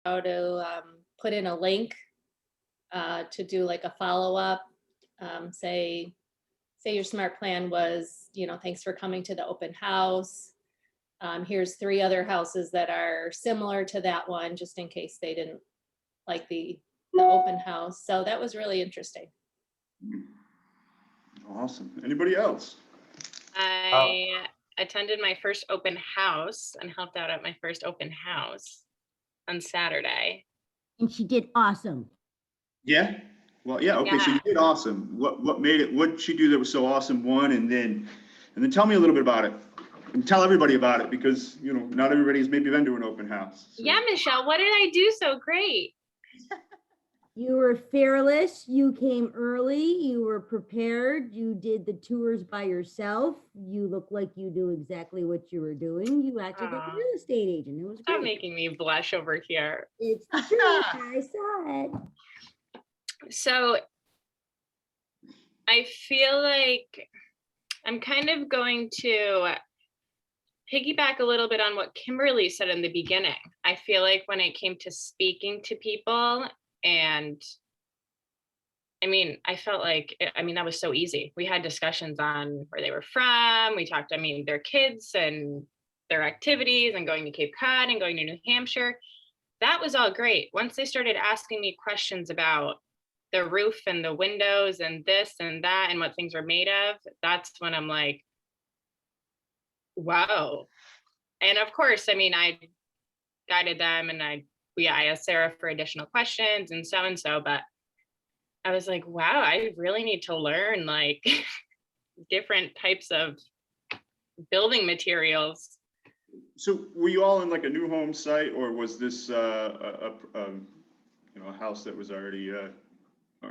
how to put in a link to do like a follow-up. Say your smart plan was, thanks for coming to the open house. Here's 3 other houses that are similar to that one, just in case they didn't like the open house. So that was really interesting. Awesome. Anybody else? I attended my first open house and helped out at my first open house on Saturday. And she did awesome. Yeah. Well, yeah. Okay. So you did awesome. What made it? What did she do that was so awesome? One, and then tell me a little bit about it, and tell everybody about it, because not everybody's maybe been to an open house. So. Yeah, Michelle, what did I do so great? You were fearless. You came early. You were prepared. You did the tours by yourself. You look like you knew exactly what you were doing. You acted like a real estate agent. It was Stop great. making me blush over here. It's the truth. I saw it. So I feel like I'm kind of going to piggyback a little bit on what Kimberly said in the beginning. I feel like when it came to speaking to people, and I felt like, that was so easy. We had discussions on where they were from. We talked, their kids and their activities and going to Cape Cod and going to New Hampshire. That was all great. Once they started asking me questions about the roof and the windows and this and that and what things were made of, that's when I'm like, wow. And of course, I guided them, and I asked Sarah for additional questions and so, but I was like, wow, I really need to learn like different types of building materials. So were you all in like a new home site, or was this a house that was already?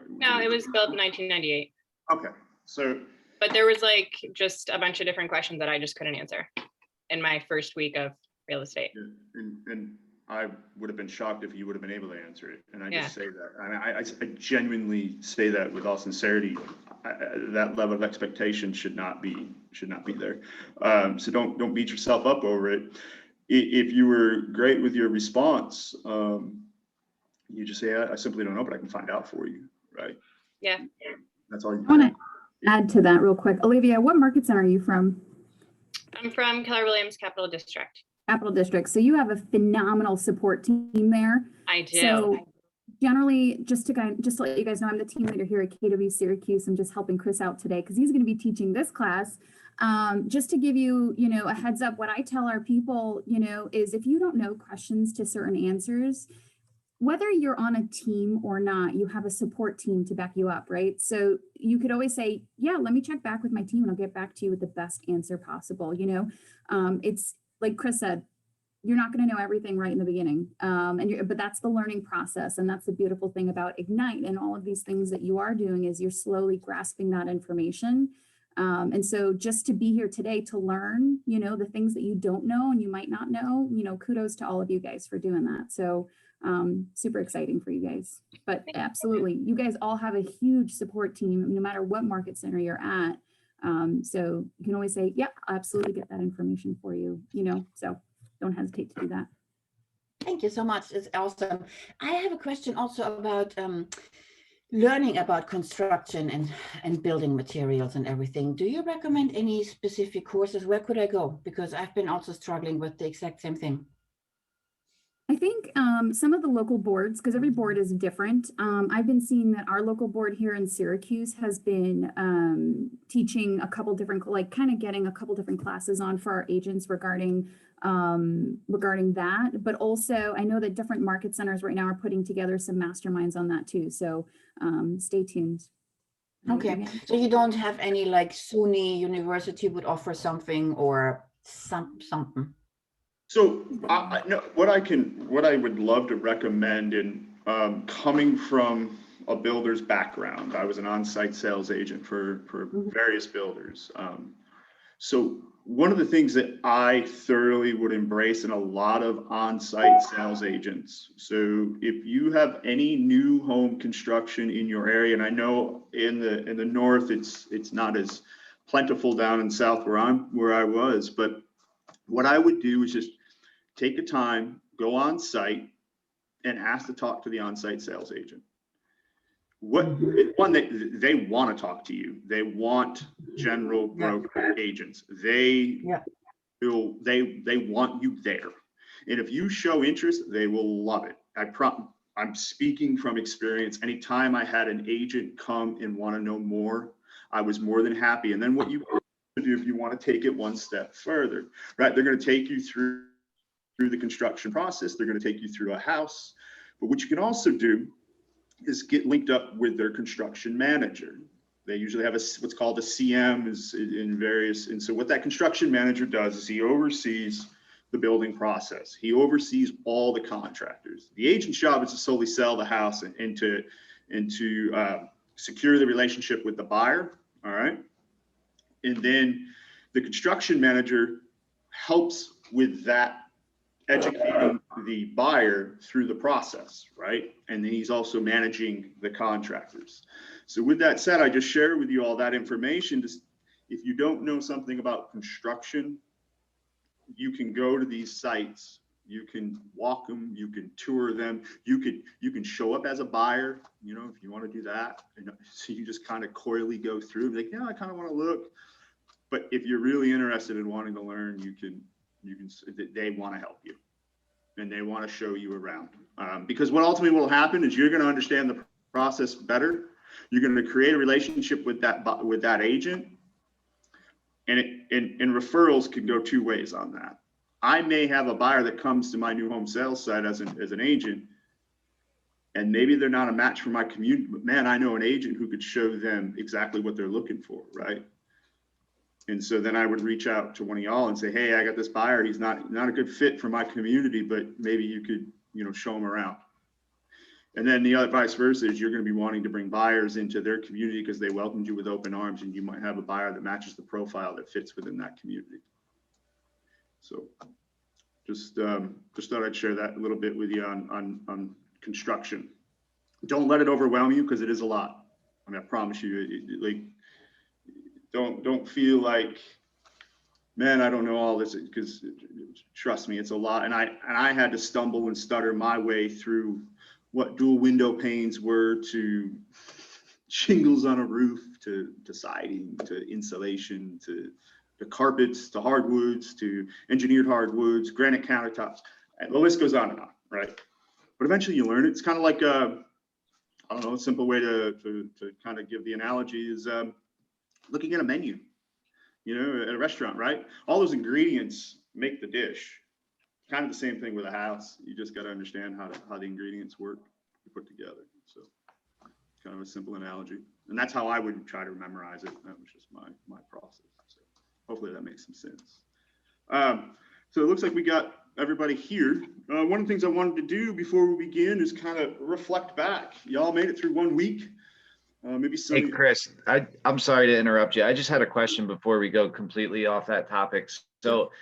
No, it was built in 1998. Okay, so. But there was like just a bunch of different questions that I just couldn't answer in my first week of real estate. And I would have been shocked if you would have been able to answer it. And I just say that. I genuinely say that with all sincerity. That level of expectation should not be there. So don't beat yourself up over it. If you were great with your response, you just say, I simply don't know, but I can find out for you, right? Yeah. That's all you I want to add to that real quick. Olivia, what market center are you from? I'm from Keller Williams Capital District. Capital District. So you have a phenomenal support team there. I do. So generally, just to let you guys know, I'm the team leader here at KW Syracuse. I'm just helping Chris out today because he's going to be teaching this class. Just to give you, a heads up, what I tell our people, is if you don't know questions to certain answers, whether you're on a team or not, you have a support team to back you up, right? So you could always say, yeah, let me check back with my team and I'll get back to you with the best answer possible. It's like Chris said, you're not going to know everything right in the beginning. But that's the learning process. And that's the beautiful thing about Ignite and all of these things that you are doing is you're slowly grasping that information. And so just to be here today to learn, the things that you don't know and you might not know, kudos to all of you guys for doing that. So super exciting for you guys, but absolutely. You guys all have a huge support team, no matter what market center you're at. So you can always say, yeah, I'll absolutely get that information for you, so don't hesitate to do that. Thank you so much. It's awesome. I have a question also about learning about construction and building materials and everything. Do you recommend any specific courses? Where could I go? Because I've been also struggling with the exact same thing. I think some of the local boards, because every board is different. I've been seeing that our local board here in Syracuse has been teaching a couple different, getting a couple different classes on for our agents regarding that. But also I know that different market centers right now are putting together some masterminds on that too. So stay tuned. Okay, so you don't have any like SUNY University would offer something or something? So I know what I would love to recommend in coming from a builder's background. I was an on-site sales agent for various builders. So one of the things that I thoroughly would embrace in a lot of on-site sales agents. So if you have any new home construction in your area, and I know in the north it's not as plentiful down in south where I was, but what I would do is just take the time, go on site, and ask to talk to the on-site sales agent. One, they want to talk to you. They want general broker agents. They want you there. And if you show interest, they will love it. I'm speaking from experience. Anytime I had an agent come and want to know more, I was more than happy. And then what you do if you want to take it one step further, right? They're going to take you through the construction process. They're going to take you through a house. But what you can also do is get linked up with their construction manager. They usually have what's called a CM is in various. And so what that construction manager does is he oversees the building process. He oversees all the contractors. The agent's job is to solely sell the house and to secure the relationship with the buyer. All right. And then the construction manager helps with that, educating the buyer through the process, right? And then he's also managing the contractors. So with that said, I just share with you all that information. Just if you don't know something about construction, you can go to these sites, you can walk them, you can tour them, you can show up as a buyer, you know, if you want to do that. And so you just kind of coyly go through, like, yeah, I kind of want to look. But if you're really interested in wanting to learn, they want to help you and they want to show you around. Because what ultimately will happen is you're going to understand the process better. You're going to create a relationship with that agent. And referrals can go two ways on that. I may have a buyer that comes to my new home sales site as an agent, and maybe they're not a match for my community, but man, I know an agent who could show them exactly what they're looking for, right? And so then I would reach out to one of y'all and say, hey, I got this buyer. He's not a good fit for my community, but maybe you could, show him around. And then the other vice versa is you're going to be wanting to bring buyers into their community because they welcomed you with open arms, and you might have a buyer that matches the profile that fits within that community. So just thought I'd share that a little bit with you on construction. Don't let it overwhelm you because it is a lot. I mean, I promise you, don't feel like, man, I don't know all this, because trust me, it's a lot. And I had to stumble and stutter my way through what dual window panes were, to shingles on a roof, to siding, to insulation, to carpets, to hardwoods, to engineered hardwoods, granite countertops. And the list goes on and on, right? But eventually you learn it. It's kind of like, I don't know, a simple way to kind of give the analogy is looking at a menu, at a restaurant, right? All those ingredients make the dish. Kind of the same thing with a house. You just got to understand how the ingredients work to put together. So kind of a simple analogy. And that's how I would try to memorize it. That was just my process. So hopefully that makes some sense. So it looks like we got everybody here. One of the things I wanted to do before we begin is kind of reflect back. Y'all made it through 1 week. Maybe some. Hey, Chris, I'm sorry to interrupt you. I just had a question before we go completely off that topic. So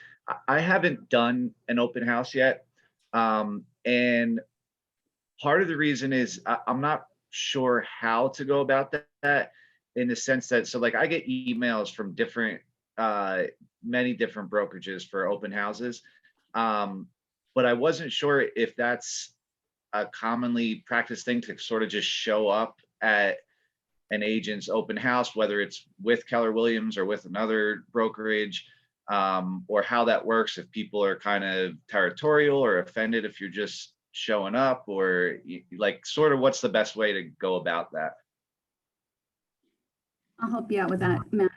I haven't done an open house yet. And part of the reason is I'm not sure how to go about that, in the sense that, so like I get emails from many different brokerages for open houses. But I wasn't sure if that's a commonly practiced thing to sort of just show up at an agent's open house, whether it's with Keller Williams or with another brokerage, or how that works, if people are kind of territorial or offended if you're just showing up, or like sort of what's the best way to go about that? I'll help you out with that, Matt.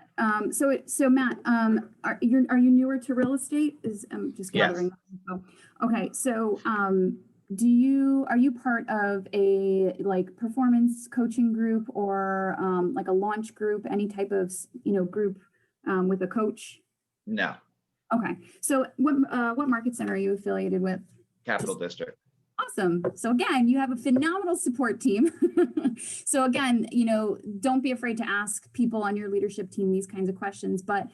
So Matt, are you newer to real estate? I'm just gathering. Yes. Okay, so are you part of a performance coaching group, or like a launch group, any type of group with a coach? No. Okay, so what market center are you affiliated with? Capital District. Awesome. So again, you have a phenomenal support team. So again, don't be afraid to ask people on your leadership team these kinds of questions. But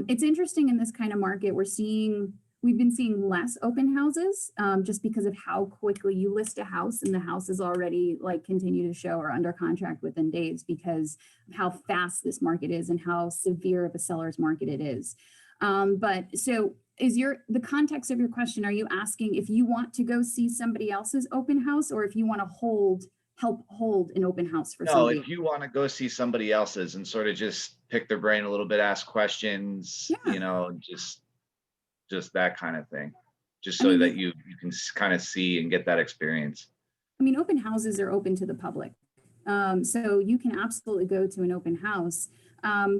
it's interesting in this kind of market, we've been seeing less open houses just because of how quickly you list a house and the house is already continue to show or under contract within days, because of how fast this market is and how severe of a seller's market it is. But so is the context of your question, are you asking if you want to go see somebody else's open house or if you want to help hold an open house for No, somebody? if you want to go see somebody else's and sort of just pick their brain a little bit, ask questions, Yeah. you know, just that kind of thing. Just I so mean, that you can kind of see and get that experience. I mean, open houses are open to the public. So you can absolutely go to an open house.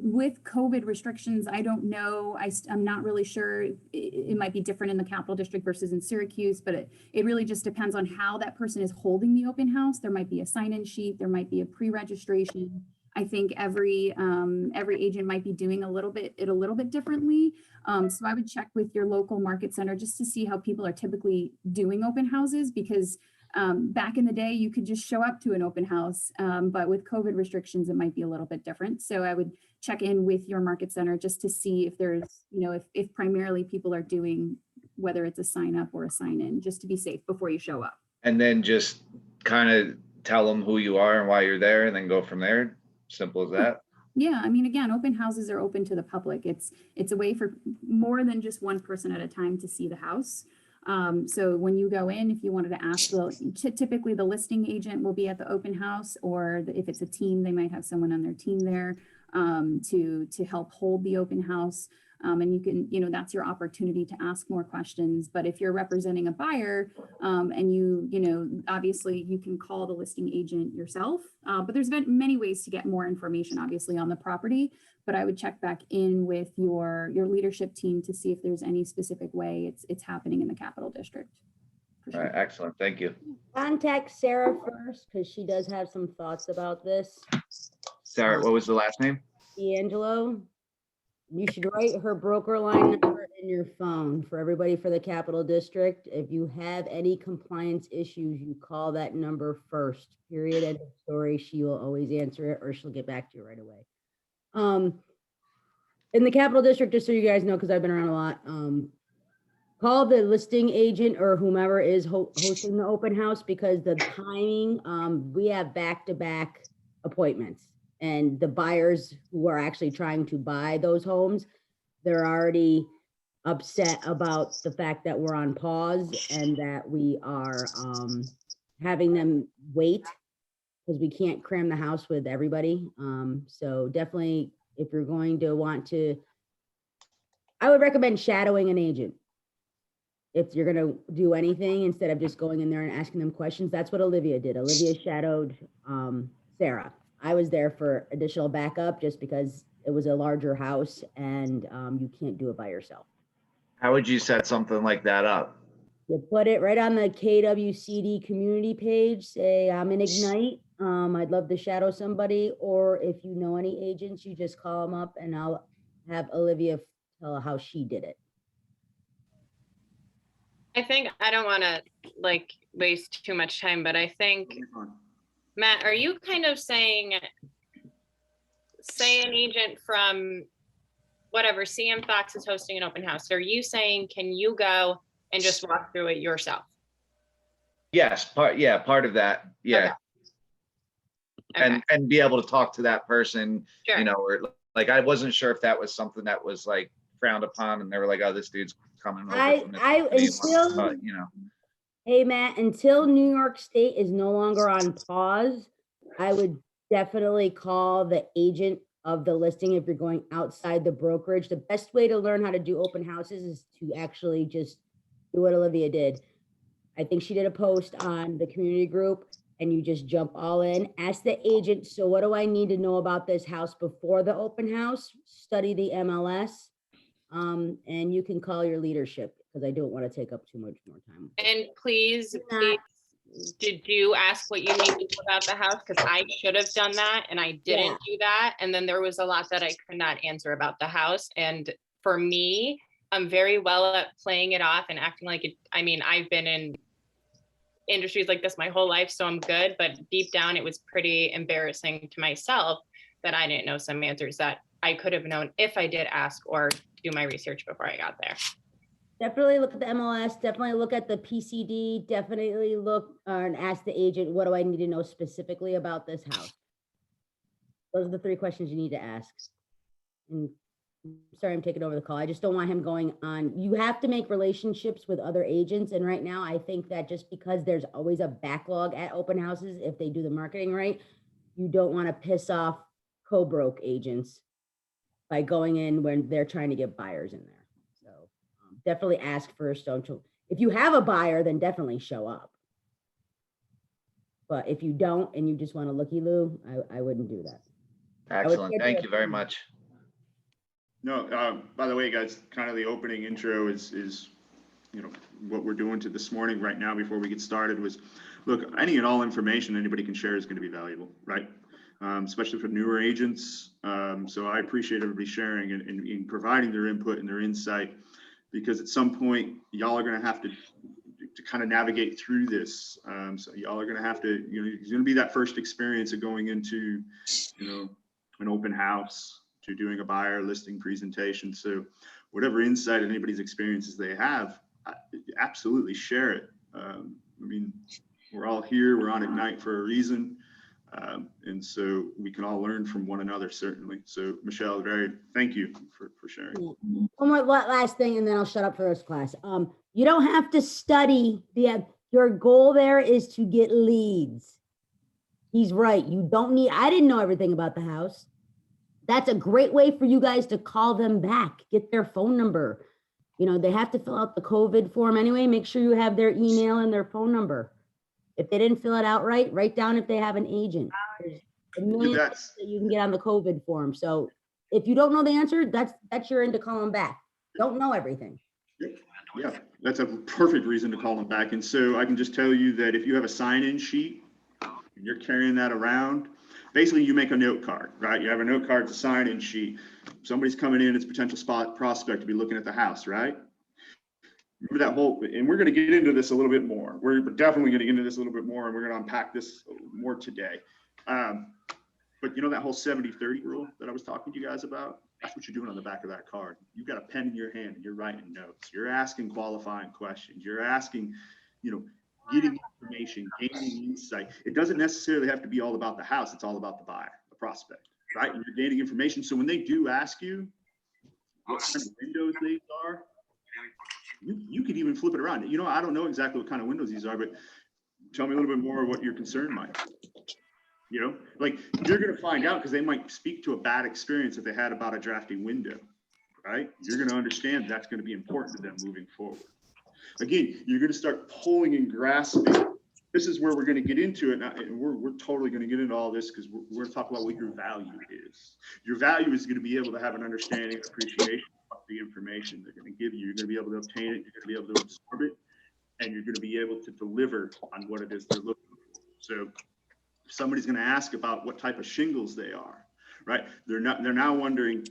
With COVID restrictions, I don't know. I'm not really sure. It might be different in the Capital District versus in Syracuse, but it really just depends on how that person is holding the open house. There might be a sign-in sheet. There might be a pre-registration. I think every agent might be doing a little bit differently. So I would check with your local market center just to see how people are typically doing open houses, because back in the day, you could just show up to an open house, but with COVID restrictions, it might be a little bit different. So I would check in with your market center just to see if there's, you know, if primarily people are doing, whether it's a sign up or a sign in, just to be safe before you show up. And then just kind of tell them who you are and why you're there, and then go from there. Simple as that. Yeah, I mean, again, open houses are open to the public. It's a way for more than just one person at a time to see the house. So when you go in, if you wanted to ask, typically the listing agent will be at the open house, or if it's a team, they might have someone on their team there to help hold the open house. And you can, you know, that's your opportunity to ask more questions. But if you're representing a buyer and you know, obviously you can call the listing agent yourself, but there's been many ways to get more information, obviously, on the property. But I would check back in with your leadership team to see if there's any specific way it's happening in the Capital District. For All right, sure. excellent. Thank you. Contact Sarah first, because she does have some thoughts about this. Sarah, what was the last name? D'Angelo, you should write her broker line number in your phone for everybody for the Capital District. If you have any compliance issues, you call that number first, period, end of story. She will always answer it, or she'll get back to you right away. In the Capital District, just so you guys know, because I've been around a lot, call the listing agent or whomever is hosting the open house, because the timing, we have back-to-back appointments, and the buyers who are actually trying to buy those homes, they're already upset about the fact that we're on pause and that we are having them wait, because we can't cram the house with everybody. So definitely, if you're going to want to, I would recommend shadowing an agent. If you're gonna do anything, instead of just going in there and asking them questions. That's what Olivia did. Olivia shadowed Sarah. I was there for additional backup just because it was a larger house and you can't do it by yourself. How would you set something like that up? You put it right on the KWCD community page, say, I'm in Ignite. I'd love to shadow somebody, or if you know any agents, you just call them up and I'll have Olivia tell how she did it. I think I don't want to like waste too much time, but I think, Matt, are you kind of saying, say an agent from whatever, CM Fox is hosting an open house. Are you saying, can you go and just walk through it yourself? Yes, part of that. Yeah. Okay. And be able to talk to that person, Sure. you know, or like, I wasn't sure if that was something that was like frowned upon and they were like, oh, this dude's coming over from this company, you know. Hey, Matt, until New York State is no longer on pause, I would definitely call the agent of the listing if you're going outside the brokerage. The best way to learn how to do open houses is to actually just do what Olivia did. I think she did a post on the community group and you just jump all in. Ask the agent, so what do I need to know about this house before the open house? Study the MLS. And you can call your leadership, because I don't want to take up too much more time. And please, Not- did you ask what you need to know about the house? Because I should have done that and I didn't do that. And then there was a lot that I could not answer about the house. And for me, I'm very well at playing it off and acting like it. I mean, I've been in industries like this my whole life, so I'm good. But deep down, it was pretty embarrassing to myself that I didn't know some answers that I could have known if I did ask or do my research before I got there. Definitely look at the MLS, definitely look at the PCD, definitely look and ask the agent, what do I need to know specifically about this house? Those are the 3 questions you need to ask. And sorry, I'm taking over the call. I just don't want him going on. You have to make relationships with other agents. And right now, I think that just because there's always a backlog at open houses, if they do the marketing right, you don't want to piss off co-broke agents by going in when they're trying to get buyers in there. So definitely ask first. If you have a buyer, then definitely show up. But if you don't, and you just want to looky-loo, I wouldn't do that. Excellent. schedule Thank a you very time. much. No, by the way, guys, kind of the opening intro is, you know, what we're doing to this morning right now before we get started was, look, any and all information anybody can share is going to be valuable, right? Especially for newer agents. So I appreciate everybody sharing and providing their input and their insight, because at some point y'all are going to have to kind of navigate through this. So y'all are going to have to, you know, it's going to be that first experience of going into, you know, an open house, to doing a buyer listing presentation. So whatever insight and anybody's experiences they have, absolutely share it. I mean, we're all here, we're on Ignite for a reason. And so we can all learn from one another, certainly. So Michelle, thank you for sharing. One more last thing, and then I'll shut up for this class. You don't have to study your goal there is to get leads. He's right. You don't need, I didn't know everything about the house. That's a great way for you guys to call them back, get their phone number. You know, they have to fill out the COVID form anyway. Make sure you have their email and their phone number. If they didn't fill it out right, write down if they have an agent. There's a million That's, that you can get on the COVID form. So if you don't know the answer, that's your end to call them back. Don't know everything. yeah, that's a perfect reason to call them back. And so I can just tell you that if you have a sign-in sheet and you're carrying that around, basically you make a note card, right? You have a note card, it's a sign-in sheet. Somebody's coming in, it's a potential prospect to be looking at the house, right? Remember that whole, and we're going to get into this a little bit more. We're definitely going to get into this a little bit more, and we're going to unpack this more today. But you know that whole 70-30 rule that I was talking to you guys about? That's what you're doing on the back of that card. You've got a pen in your hand and you're writing notes. You're asking qualifying questions. You're asking, you know, getting information, gaining insight. It doesn't necessarily have to be all about the house. It's all about the buyer, the prospect, right? And you're gaining information. So when they do ask you what kind of windows these are, you could even flip it around. You know, I don't know exactly what kind of windows these are, but tell me a little bit more of what your concern might be. You know, like you're going to find out because they might speak to a bad experience that they had about a drafty window, right? You're going to understand that's going to be important to them moving forward. Again, you're going to start pulling and grasping. This is where we're going to get into it. And we're totally going to get into all this because we're going to talk about what your value is. Your value is going to be able to have an understanding, appreciation of the information they're going to give you. You're going to be able to obtain it. You're going to be able to absorb it. And you're going to be able to deliver on what it is they're looking for. So somebody's going to ask about what type of shingles they are, right? They're now wondering,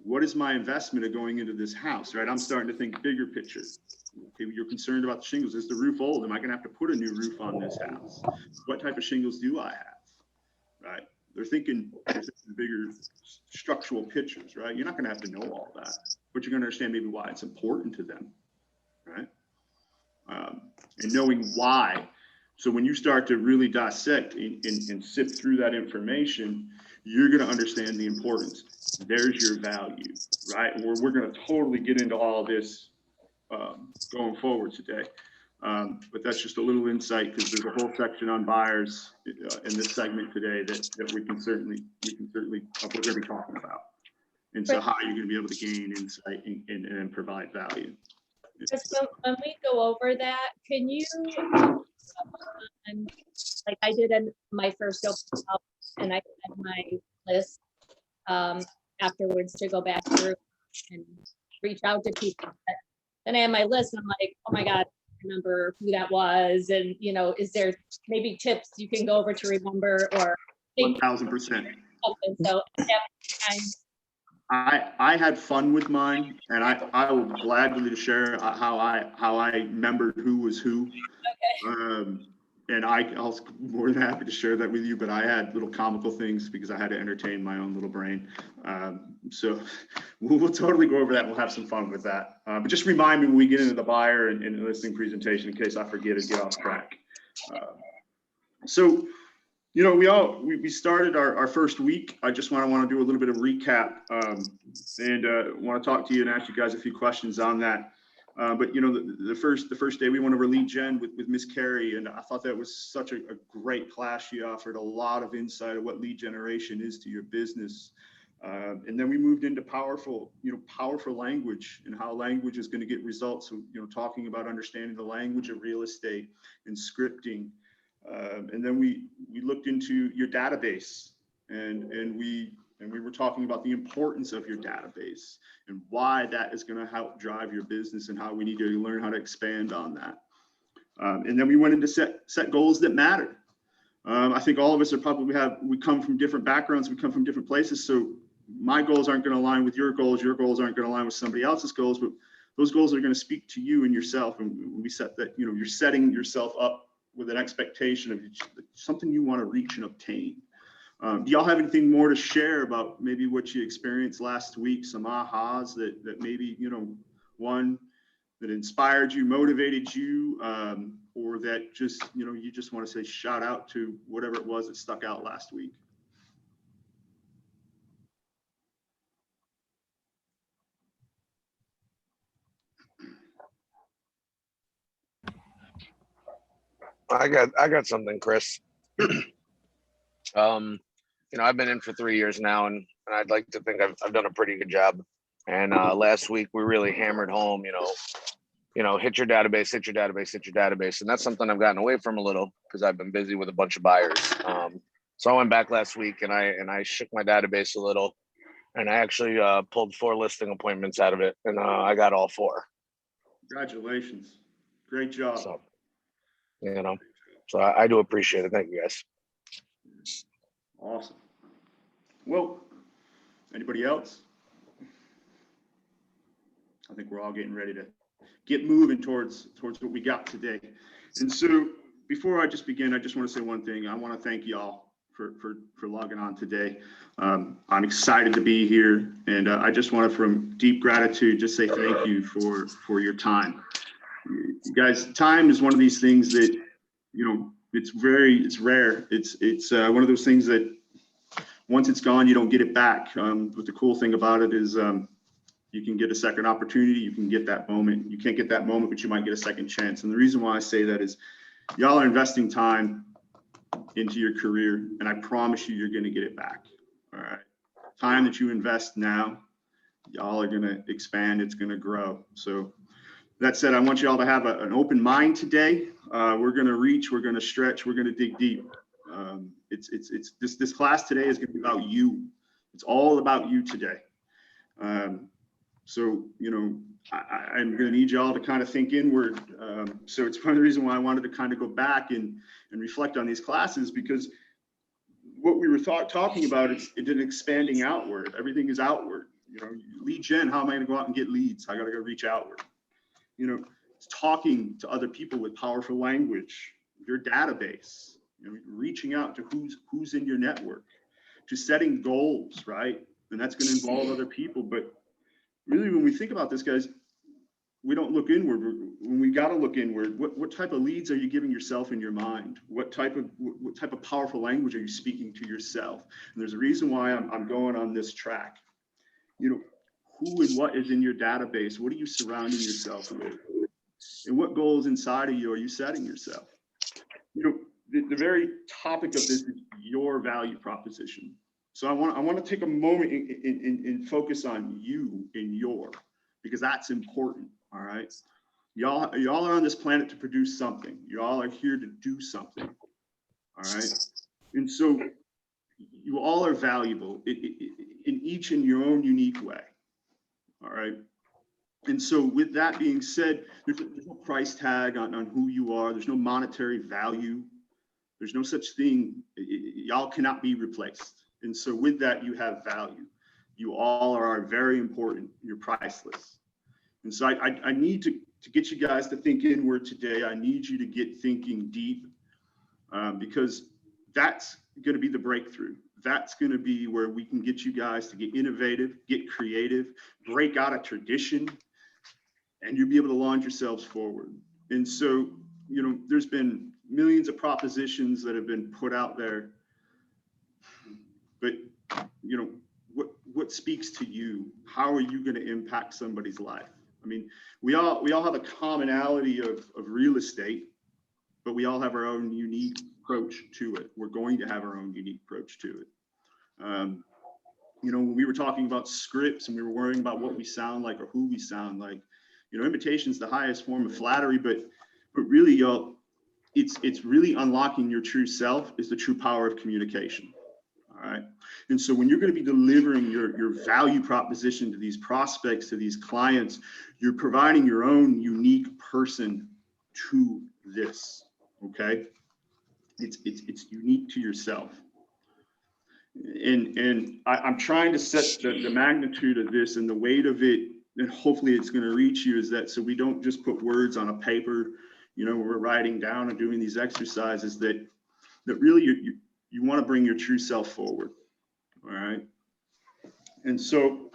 what is my investment of going into this house, right? I'm starting to think bigger picture. Okay, you're concerned about the shingles. Is the roof old? Am I going to have to put a new roof on this house? What type of shingles do I have, right? They're thinking bigger structural pictures, right? You're not going to have to know all that, but you're going to understand maybe why it's important to them, right? And knowing why. So when you start to really dissect and sift through that information, you're going to understand the importance. There's your value, right? We're going to totally get into all this going forward today. But that's just a little insight because there's a whole section on buyers in this segment today that we can certainly we're going to be talking about. And so how you're going to be able to gain insight and provide value. Chris, when we go over that, can you, like I did in my first open house, and I had my list afterwards to go back through and reach out to people. Then I have my list, and I'm like, oh my God, I remember who that was, and you know, is there maybe tips you can go over to remember or think 1000%. so I had fun with mine, and I will gladly share how I remembered who was who. Okay. And I was more than happy to share that with you, but I had little comical things because I had to entertain my own little brain. So we'll totally go over that. We'll have some fun with that. But just remind me when we get into the buyer and the listing presentation in case I forget to get off track. So You know, we started our first week. I just want to do a little bit of recap and want to talk to you and ask you guys a few questions on that. But you know, the first day we went over lead gen with Miss Carey, and I thought that was such a great class. She offered a lot of insight of what lead generation is to your business. And then we moved into powerful language and how language is going to get results. So, you know, talking about understanding the language of real estate and scripting. And then we looked into your database and we were talking about the importance of your database and why that is going to help drive your business and how we need to learn how to expand on that. And then we went into set goals that matter. I think all of us we come from different backgrounds, we come from different places. So my goals aren't going to align with your goals aren't going to align with somebody else's goals, but those goals are going to speak to you and yourself. And we set that, you know, you're setting yourself up with an expectation of something you want to reach and obtain. Do y'all have anything more to share about maybe what you experienced last week, some ahas that maybe, you know, one that inspired you, motivated you, or that just, you know, you just want to say shout out to whatever it was that stuck out last week? I got something, Chris. You know, I've been in for 3 years now, and I'd like to think I've done a pretty good job. And last week we really hammered home, you know, hit your database, hit your database, hit your database, and that's something I've gotten away from a little because I've been busy with a bunch of buyers. So I went back last week and I shook my database a little, and I actually pulled 4 listing appointments out of it, and I got all 4. Congratulations, great job. So, you know, so I do appreciate it. Thank you, guys. Awesome. Well, anybody else? I think we're all getting ready to get moving towards what we got today. And so before I just begin, I just want to say one thing. I want to thank y'all for logging on today. I'm excited to be here, and I just want to, from deep gratitude, just say thank you for your time. You guys, time is one of these things that, you know, it's rare. It's one of those things that once it's gone, you don't get it back. But the cool thing about it is you can get a second opportunity. You can get that moment. You can't get that moment, but you might get a second chance. And the reason why I say that is y'all are investing time into your career, and I promise you're going to get it back. All right. Time that you invest now, y'all are going to expand. It's going to grow. So that said, I want you all to have an open mind today. We're going to reach, we're going to stretch, we're going to dig deep. This class today is going to be about you. It's all about you today. So, you know, I'm going to need y'all to kind of think inward. So it's one of the reasons why I wanted to kind of go back and reflect on these classes, because what we were talking about is it an expanding outward. Everything is outward. You know, lead gen, how am I going to go out and get leads? I got to go reach outward. You know, it's talking to other people with powerful language, your database, you know, reaching out to who's in your network, to setting goals, right? And that's going to involve other people. But really, when we think about this, guys, we don't look inward. When we got to look inward, what type of leads are you giving yourself in your mind? What type of powerful language are you speaking to yourself? And there's a reason why I'm going on this track. You know, who and what is in your database? What are you surrounding yourself with? And what goals inside of you are you setting yourself? You know, the very topic of this is your value proposition. So I want to take a moment and focus on you and your, because that's important. All right. Y'all are on this planet to produce something. Y'all are here to do something. All right. And so you all are valuable in each in your own unique way. All right. And so with that being said, there's no price tag on who you are. There's no monetary value. There's no such thing. Y'all cannot be replaced. And so with that, you have value. You all are very important. You're priceless. And so I need to get you guys to think inward today. I need you to get thinking deep, because that's going to be the breakthrough. That's going to be where we can get you guys to get innovative, get creative, break out of tradition, and you'll be able to launch yourselves forward. And so, you know, there's been millions of propositions that have been put out there but you know, what speaks to you? How are you going to impact somebody's life? I mean, we all have a commonality of real estate, but we all have our own unique approach to it. We're going to have our own unique approach to it. You know, when we were talking about scripts and we were worrying about what we sound like or who we sound like, you know, imitation is the highest form of flattery, but really, y'all, it's really unlocking your true self is the true power of communication. All right. And so when you're going to be delivering your value proposition to these prospects, to these clients, you're providing your own unique person to this. Okay. It's unique to yourself. And I'm trying to set the magnitude of this and the weight of it, and hopefully it's going to reach you, is that so we don't just put words on a paper, you know, we're writing down and doing these exercises that really you want to bring your true self forward. All right. And so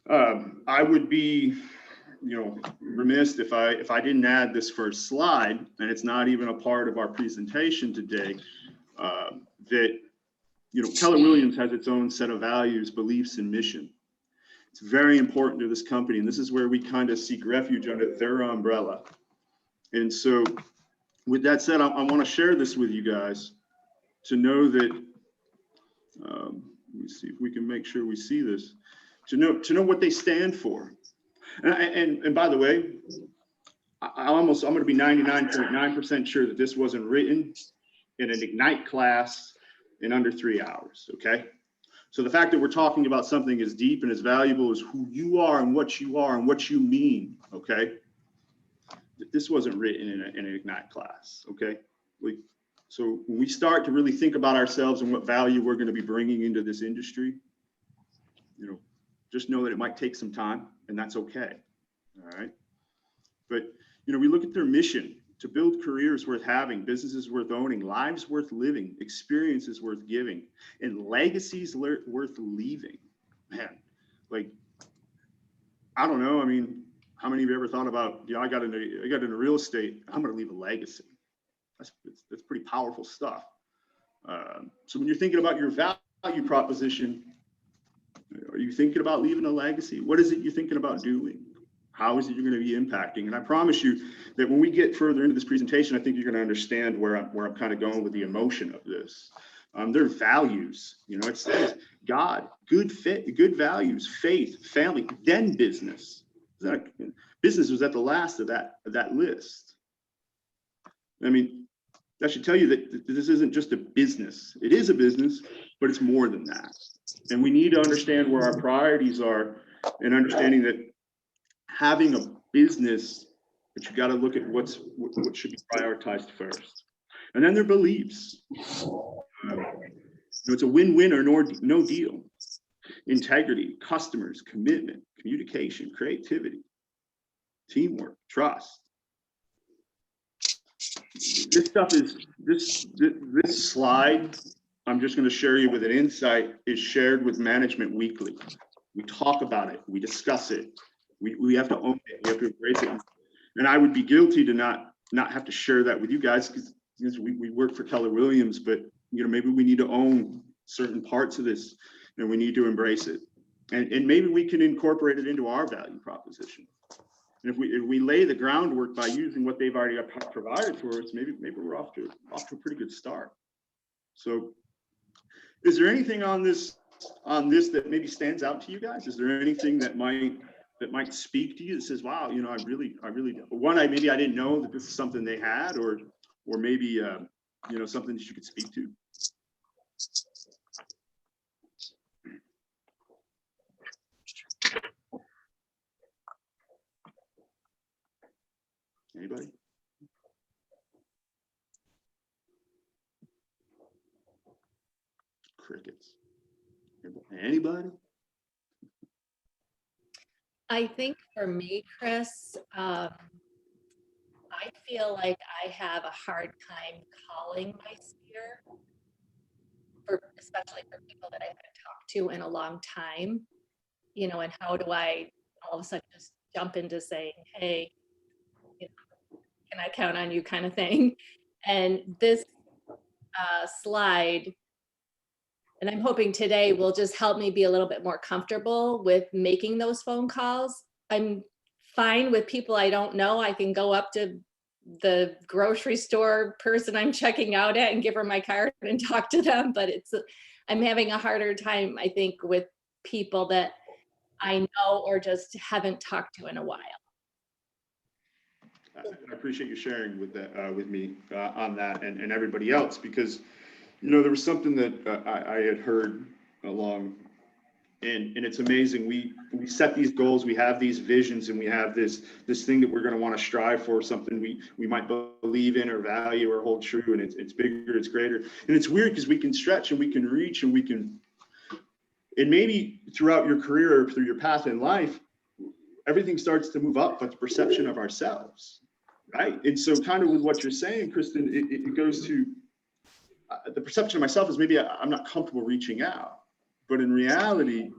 I would be, you know, remiss if I didn't add this first slide, and it's not even a part of our presentation today, that, you know, Keller Williams has its own set of values, beliefs, and mission. It's very important to this company, and this is where we kind of seek refuge under their umbrella. And so with that said, I want to share this with you guys to know that, let me see if we can make sure we see this, to know what they stand for. And by the way, I'm going to be 99.9% sure that this wasn't written in an Ignite class in under 3 hours, okay? So the fact that we're talking about something as deep and as valuable as who you are and what you mean, okay? This wasn't written in an Ignite class, okay? So when we start to really think about ourselves and what value we're going to be bringing into this industry, you know, just know that it might take some time, and that's okay, all right? But, you know, we look at their mission to build careers worth having, businesses worth owning, lives worth living, experiences worth giving, and legacies worth leaving. Man, like, I don't know. I mean, how many of you ever thought about, you know, I got into real estate, I'm going to leave a legacy. That's pretty powerful stuff. So when you're thinking about your value proposition, are you thinking about leaving a legacy? What is it you're thinking about doing? How is it you're going to be impacting? And I promise you that when we get further into this presentation, I think you're going to understand where I'm kind of going with the emotion of this. Their values, you know, it says God, good values, faith, family, then business. Business was at the last of that list. I mean, that should tell you that this isn't just a business. It is a business, but it's more than that. And we need to understand where our priorities are, and understanding that having a business, but you got to look at what should be prioritized first. And then their beliefs. It's a win-win or no deal. Integrity, customers, commitment, communication, creativity, teamwork, trust. This stuff is, this slide, I'm just going to share you with an insight, is shared with management weekly. We talk about it, we discuss it, we have to own it, we have to embrace it. And I would be guilty to not have to share that with you guys, because we work for Keller Williams, but you know, maybe we need to own certain parts of this, and we need to embrace it. And maybe we can incorporate it into our value proposition. And if we lay the groundwork by using what they've already provided for us, maybe we're off to a pretty good start. So is there anything on this that maybe stands out to you guys? Is there anything that might speak to you that says, wow, you know, I really one, maybe I didn't know that this is something they had, or maybe you know, something that you could speak to? Anybody? Crickets. Anybody? I think for me, Chris, I feel like I have a hard time calling my sphere, especially for people that I haven't talked to in a long time, you know, and how do I all of a sudden just jump into saying, hey, you know, can I count on you, kind of thing. And this slide And I'm hoping today will just help me be a little bit more comfortable with making those phone calls. I'm fine with people I don't know. I can go up to the grocery store person I'm checking out at and give her my card and talk to them, but I'm having a harder time, I think, with people that I know or just haven't talked to in a while. I appreciate you sharing with that, with me on that and everybody else, because, you know, there was something that I had heard along, and it's amazing. We set these goals, we have these visions, and we have this thing that we're going to want to strive for, something we might believe in or value or hold true, and it's bigger, it's greater. And it's weird because we can stretch and we can reach and we can, and maybe throughout your career or through your path in life, everything starts to move up, but the perception of ourselves, right? And so kind of with what you're saying, Kristen, it goes to the perception of myself is maybe I'm not comfortable reaching out, but in reality,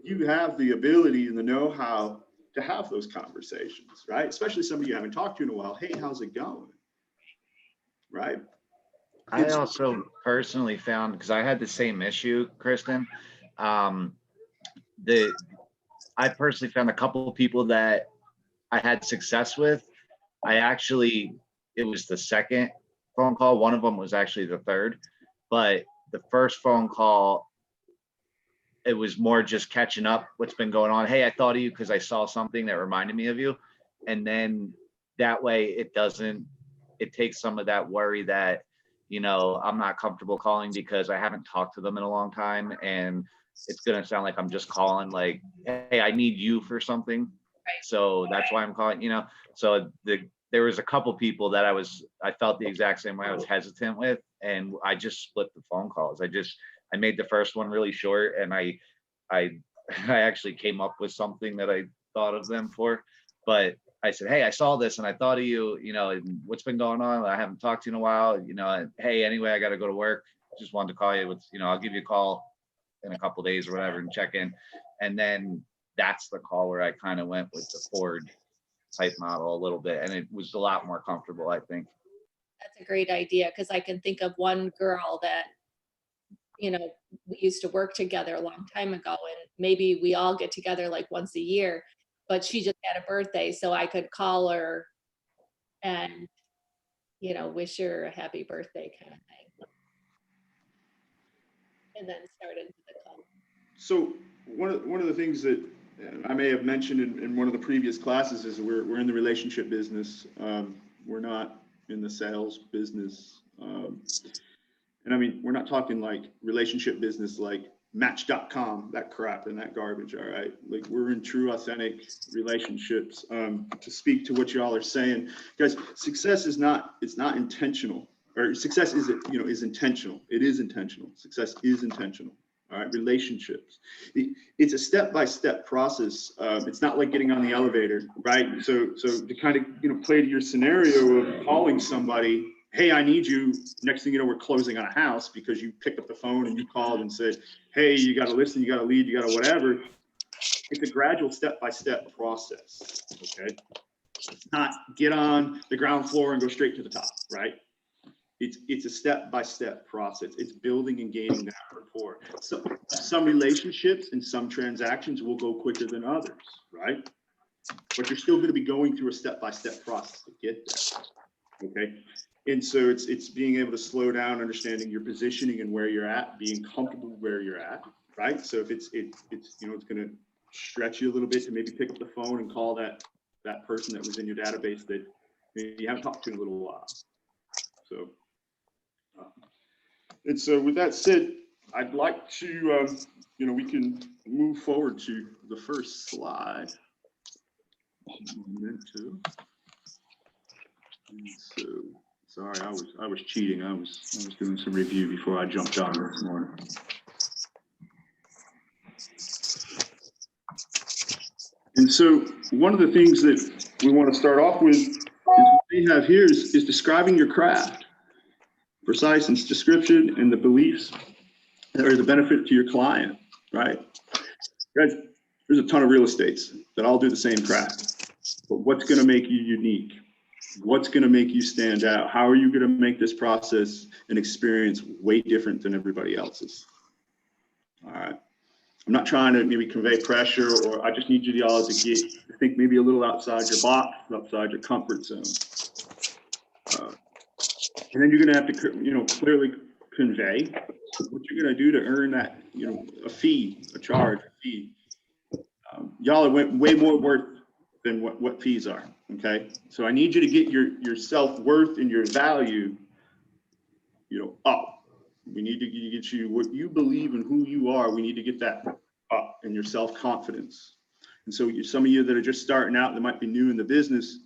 you have the ability and the know-how to have those conversations, right? Especially somebody you haven't talked to in a while. Hey, how's it going? Right? I also personally found, because I had the same issue, Kristen, I personally found a couple of people that I had success with. It was the second phone call. One of them was actually the third, but the first phone call, it was more just catching up what's been going on. Hey, I thought of you because I saw something that reminded me of you. And then that way it takes some of that worry that, you know, I'm not comfortable calling because I haven't talked to them in a long time. And it's going to sound like I'm just calling like, hey, I need you for something. So that's why I'm calling, you know. So there was a couple people that I felt the exact same way. I was hesitant with, and I just split the phone calls. I made the first one really short, and I actually came up with something that I thought of them for. But I said, hey, I saw this and I thought of you, you know, and what's been going on? I haven't talked to you in a while, you know, and hey, anyway, I got to go to work. Just wanted to call you with, you know, I'll give you a call in a couple of days or whatever and check in. And then that's the call where I kind of went with the Ford type model a little bit. And it was a lot more comfortable, I think. That's a great idea, because I can think of one girl that, you know, we used to work together a long time ago, and maybe we all get together like once a year, but she just had a birthday, so I could call her and, you know, wish her a happy birthday kind of thing. And then start into the call. So one of the things that I may have mentioned in one of the previous classes is we're in the relationship business. We're not in the sales business. And I mean, we're not talking like relationship business like Match.com, that crap and that garbage, all right? Like, we're in true, authentic relationships. To speak to what y'all are saying, guys, success is not, it's not intentional, or success is, you know, is intentional. It is intentional. Success is intentional. All right, relationships. It's a step-by-step process. It's not like getting on the elevator, right? So to kind of, you know, play to your scenario of calling somebody, hey, I need you. Next thing you know, we're closing on a house because you picked up the phone and you called and said, hey, you got to listen, you got to lead, you got to whatever. It's a gradual step-by-step process, okay? It's not get on the ground floor and go straight to the top, right? It's a step-by-step process. It's building and gaining that rapport. So some relationships and some transactions will go quicker than others, right? But you're still going to be going through a step-by-step process to get there, okay? And so it's being able to slow down, understanding your positioning and where you're at, being comfortable where you're at, right? So if it's you know, it's going to stretch you a little bit to maybe pick up the phone and call that person that was in your database that maybe you haven't talked to in a little while. So. And so with that said, I'd like to, you know, we can move forward to the first slide. And so, sorry, I was cheating. I was doing some review before I jumped on this morning. And so one of the things that we want to start off with is what we have here is describing your craft. Precise in description and the beliefs or the benefit to your client, right? Guys, there's a ton of real estates that all do the same craft, but what's going to make you unique? What's going to make you stand out? How are you going to make this process and experience way different than everybody else's, All right. I'm not trying to maybe convey pressure, or I just need you all to think maybe a little outside your box, outside your comfort zone. And then you're going to have to, clearly convey what you're going to do to earn that, a fee, a charge, a fee. Y'all are way more worth than what fees are. Okay. So I need you to get your self-worth and your value, up. We need to get you what you believe and who you are. We need to get that up in your self-confidence. And so some of you that are just starting out, that might be new in the business,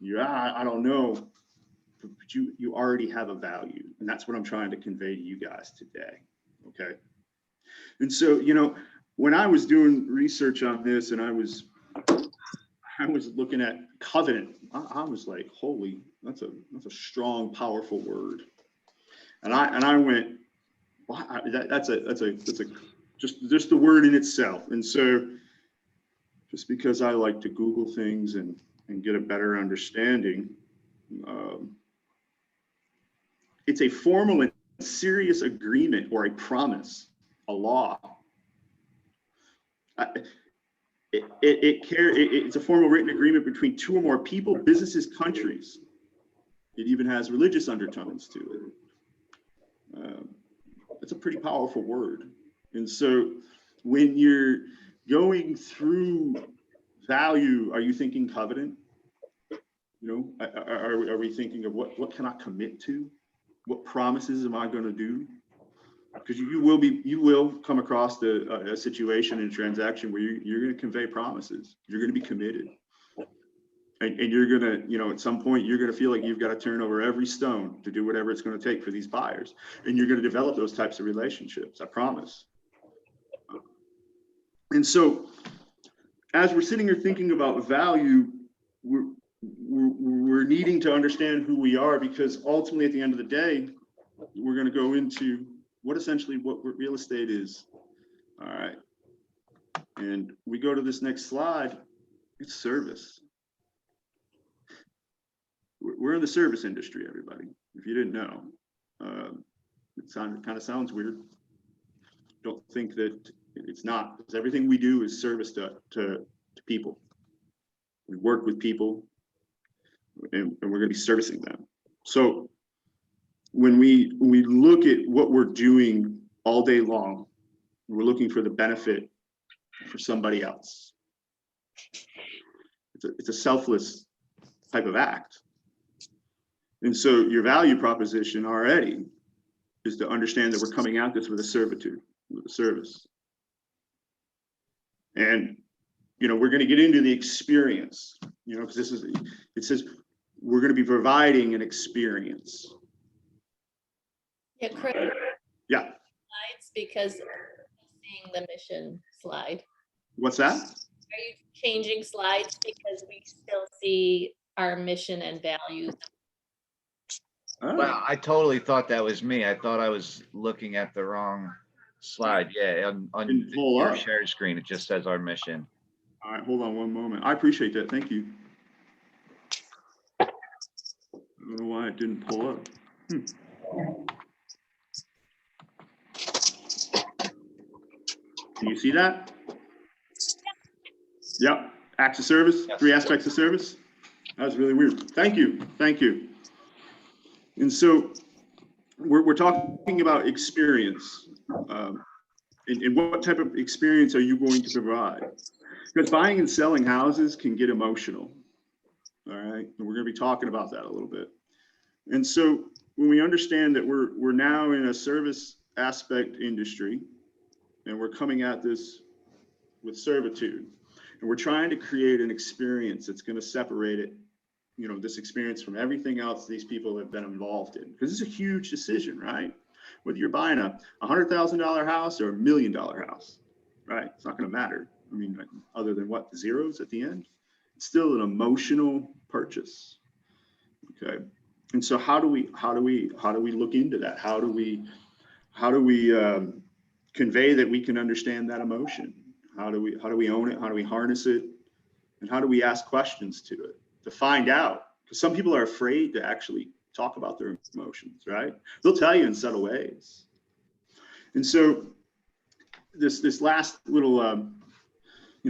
I don't know, but you already have a value. And that's what I'm trying to convey to you guys today. Okay. And so, when I was doing research on this and I was looking at covenant, I was like, holy, that's a strong, powerful word. And I went, wow, that's just the word in itself. And so just because I like to Google things and get a better understanding, it's a formal and serious agreement or a promise, a law. It's a formal written agreement between two or more people, businesses, countries. It even has religious undertones to it. It's a pretty powerful word. And so when you're going through value, are you thinking covenant? Are we thinking of what can I commit to? What promises am I going to do? Because you will come across a situation and transaction where you're going to convey promises. You're going to be committed. And you're going to, at some point, you're going to feel like you've got to turn over every stone to do whatever it's going to take for these buyers. And you're going to develop those types of relationships, I promise. And so as we're sitting here thinking about value, we're needing to understand who we are, because ultimately at the end of the day, we're going to go into what real estate is. All right. And we go to this next slide. It's service. We're in the service industry, everybody. If you didn't know, it kind of sounds weird. Don't think that it's not, because everything we do is service to people. We work with people, and we're going to be servicing them. So when we look at what we're doing all day long, we're looking for the benefit for somebody else. It's a selfless type of act. And so your value proposition already is to understand that we're coming at this with a servitude, with a service. And, we're going to get into the experience, because it says we're going to be providing an experience. Yeah, Chris. Yeah. Slides, because seeing the mission slide. What's that? Are you changing slides because we still see our mission and values? Oh. Well, I totally thought that was me. I thought I was looking at the wrong slide. Yeah, on Didn't pull your up. shared screen, it just says our mission. All right, hold on one moment. I appreciate that. Thank you. I don't know why it didn't pull up. Can you see that? Yep. Acts of service, Yes. 3 aspects of service. That was really weird. Thank you. Thank you. And so we're talking about experience. And what type of experience are you going to provide? Because buying and selling houses can get emotional. All right. And we're going to be talking about that a little bit. And so when we understand that we're now in a service aspect industry, and we're coming at this with servitude, and we're trying to create an experience that's going to separate it, this experience from everything else these people have been involved in. Because it's a huge decision, right? Whether you're buying a $100,000 house or $1 million house, right? It's not going to matter. I mean, other than what, the zeros at the end? It's still an emotional purchase. Okay. And so how do we look into that? How do we convey that we can understand that emotion? How do we own it? How do we harness it? And how do we ask questions to it to find out? Because some people are afraid to actually talk about their emotions, right? They'll tell you in subtle ways. And so this last little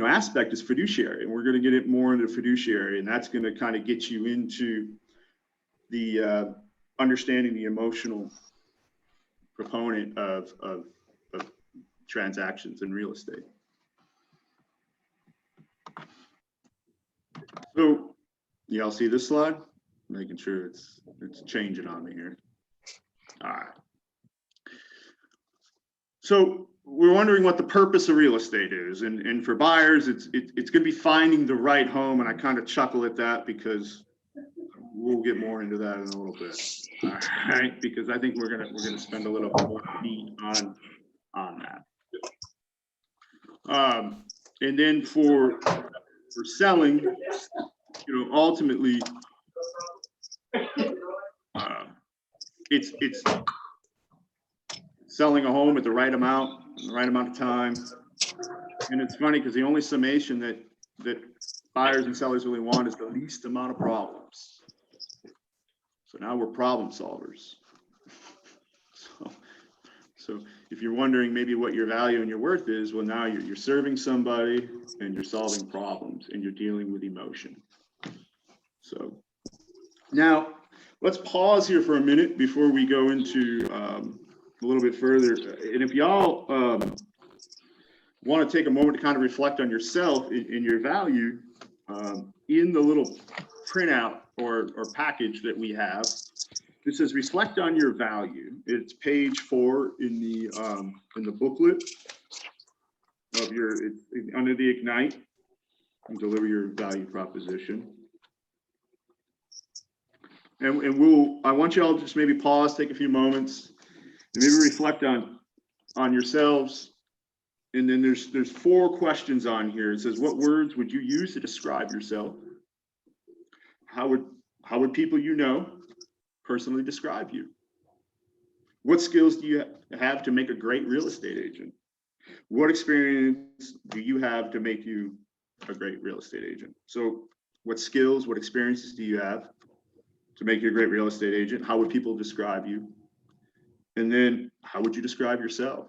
aspect is fiduciary, and we're going to get it more into fiduciary, and that's going to kind of get you into the understanding the emotional proponent of transactions in real estate. So y'all see this slide? Making sure it's changing on me here. All right. So we're wondering what the purpose of real estate is, and for buyers, it's going to be finding the right home, and I kind of chuckle at that because we'll get more into that in a little bit. All right, because I think we're gonna spend a little more meat on that. And then for selling, ultimately, it's selling a home at the right amount of time. And it's funny because the only summation that buyers and sellers really want is the least amount of problems. So now we're problem solvers. So if you're wondering maybe what your value and your worth is, well, now you're serving somebody and you're solving problems and you're dealing with emotion. So now let's pause here for a minute before we go into a little bit further. And if y'all want to take a moment to kind of reflect on yourself in your value, in the little printout or package that we have, it says reflect on your value. It's page 4 in the booklet of under the Ignite and deliver your value proposition. And I want you all to just maybe pause, take a few moments, and maybe reflect on yourselves. And then there's 4 questions on here. It says, what words would you use to describe yourself? How would people you know personally describe you? What skills do you have to make a great real estate agent? What experience do you have to make you a great real estate agent? So what skills, what experiences do you have to make you a great real estate agent? How would people describe you? And then how would you describe yourself?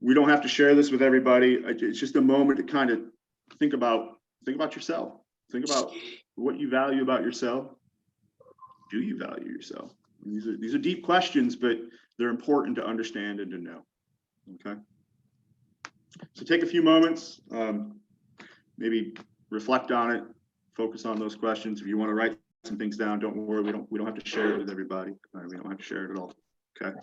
We don't have to share this with everybody. It's just a moment to kind of think about yourself. Think about what you value about yourself. Do you value yourself? These are deep questions, but they're important to understand and to know. Okay. So take a few moments, maybe reflect on it, focus on those questions. If you want to write some things down, don't worry. We don't have to share it with everybody. We don't have to share it at all. Okay.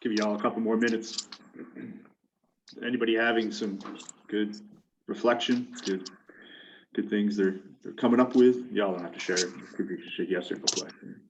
Give y'all a couple more minutes. Anybody having some good reflection, good things they're coming up with? Y'all don't have to share it. Could be just a yes or no question.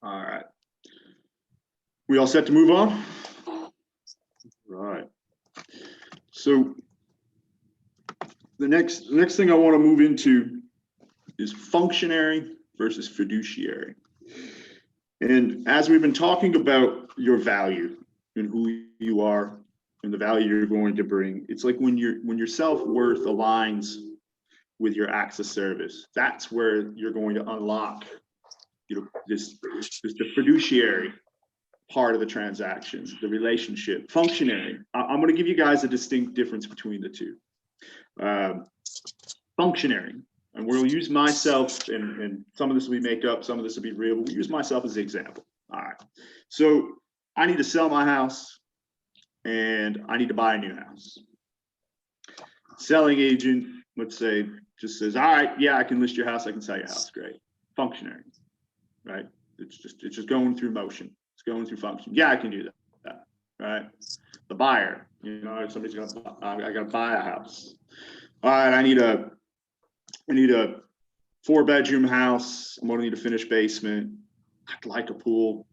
All right. We all set to move on? Right. So the next thing I want to move into is functionary versus fiduciary. And as we've been talking about your value and who you are and the value you're going to bring, it's like when your self-worth aligns with your acts of service, that's where you're going to unlock, this the fiduciary part of the transaction, the relationship. Functionary, I'm going to give you guys a distinct difference between the two. Functionary, and we'll use myself, and some of this will be make up, some of this will be real, but we'll use myself as an example. All right, so I need to sell my house and I need to buy a new house. Selling agent, let's say, just says, all right, yeah, I can list your house, I can sell your house, great. Functionary, right? It's just going through motion. It's going through function. Yeah, I can do that, right? The buyer, somebody's I gotta buy a house. All right, I need a 4-bedroom house. I'm gonna need a finished basement. I'd like a pool,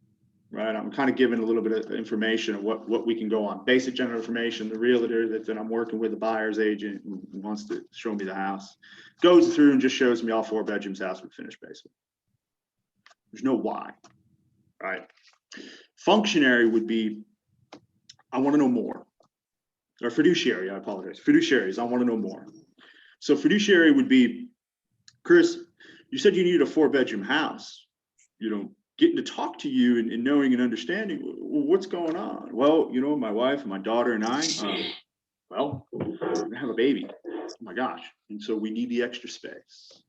right? I'm kind of giving a little bit of information of what we can go on. Basic general information. The realtor that I'm working with, the buyer's agent, who wants to show me the house, goes through and just shows me all 4 bedrooms house with finished basement. There's no why, right? Functionary would be, I want to know more. Or fiduciary, I apologize. Fiduciaries, I want to know more. So fiduciary would be, Chris, you said you needed a 4-bedroom house. Getting to talk to you and knowing and understanding, well, what's going on? Well, my wife and my daughter and I, we're gonna have a baby. Oh my gosh. And so we need the extra space.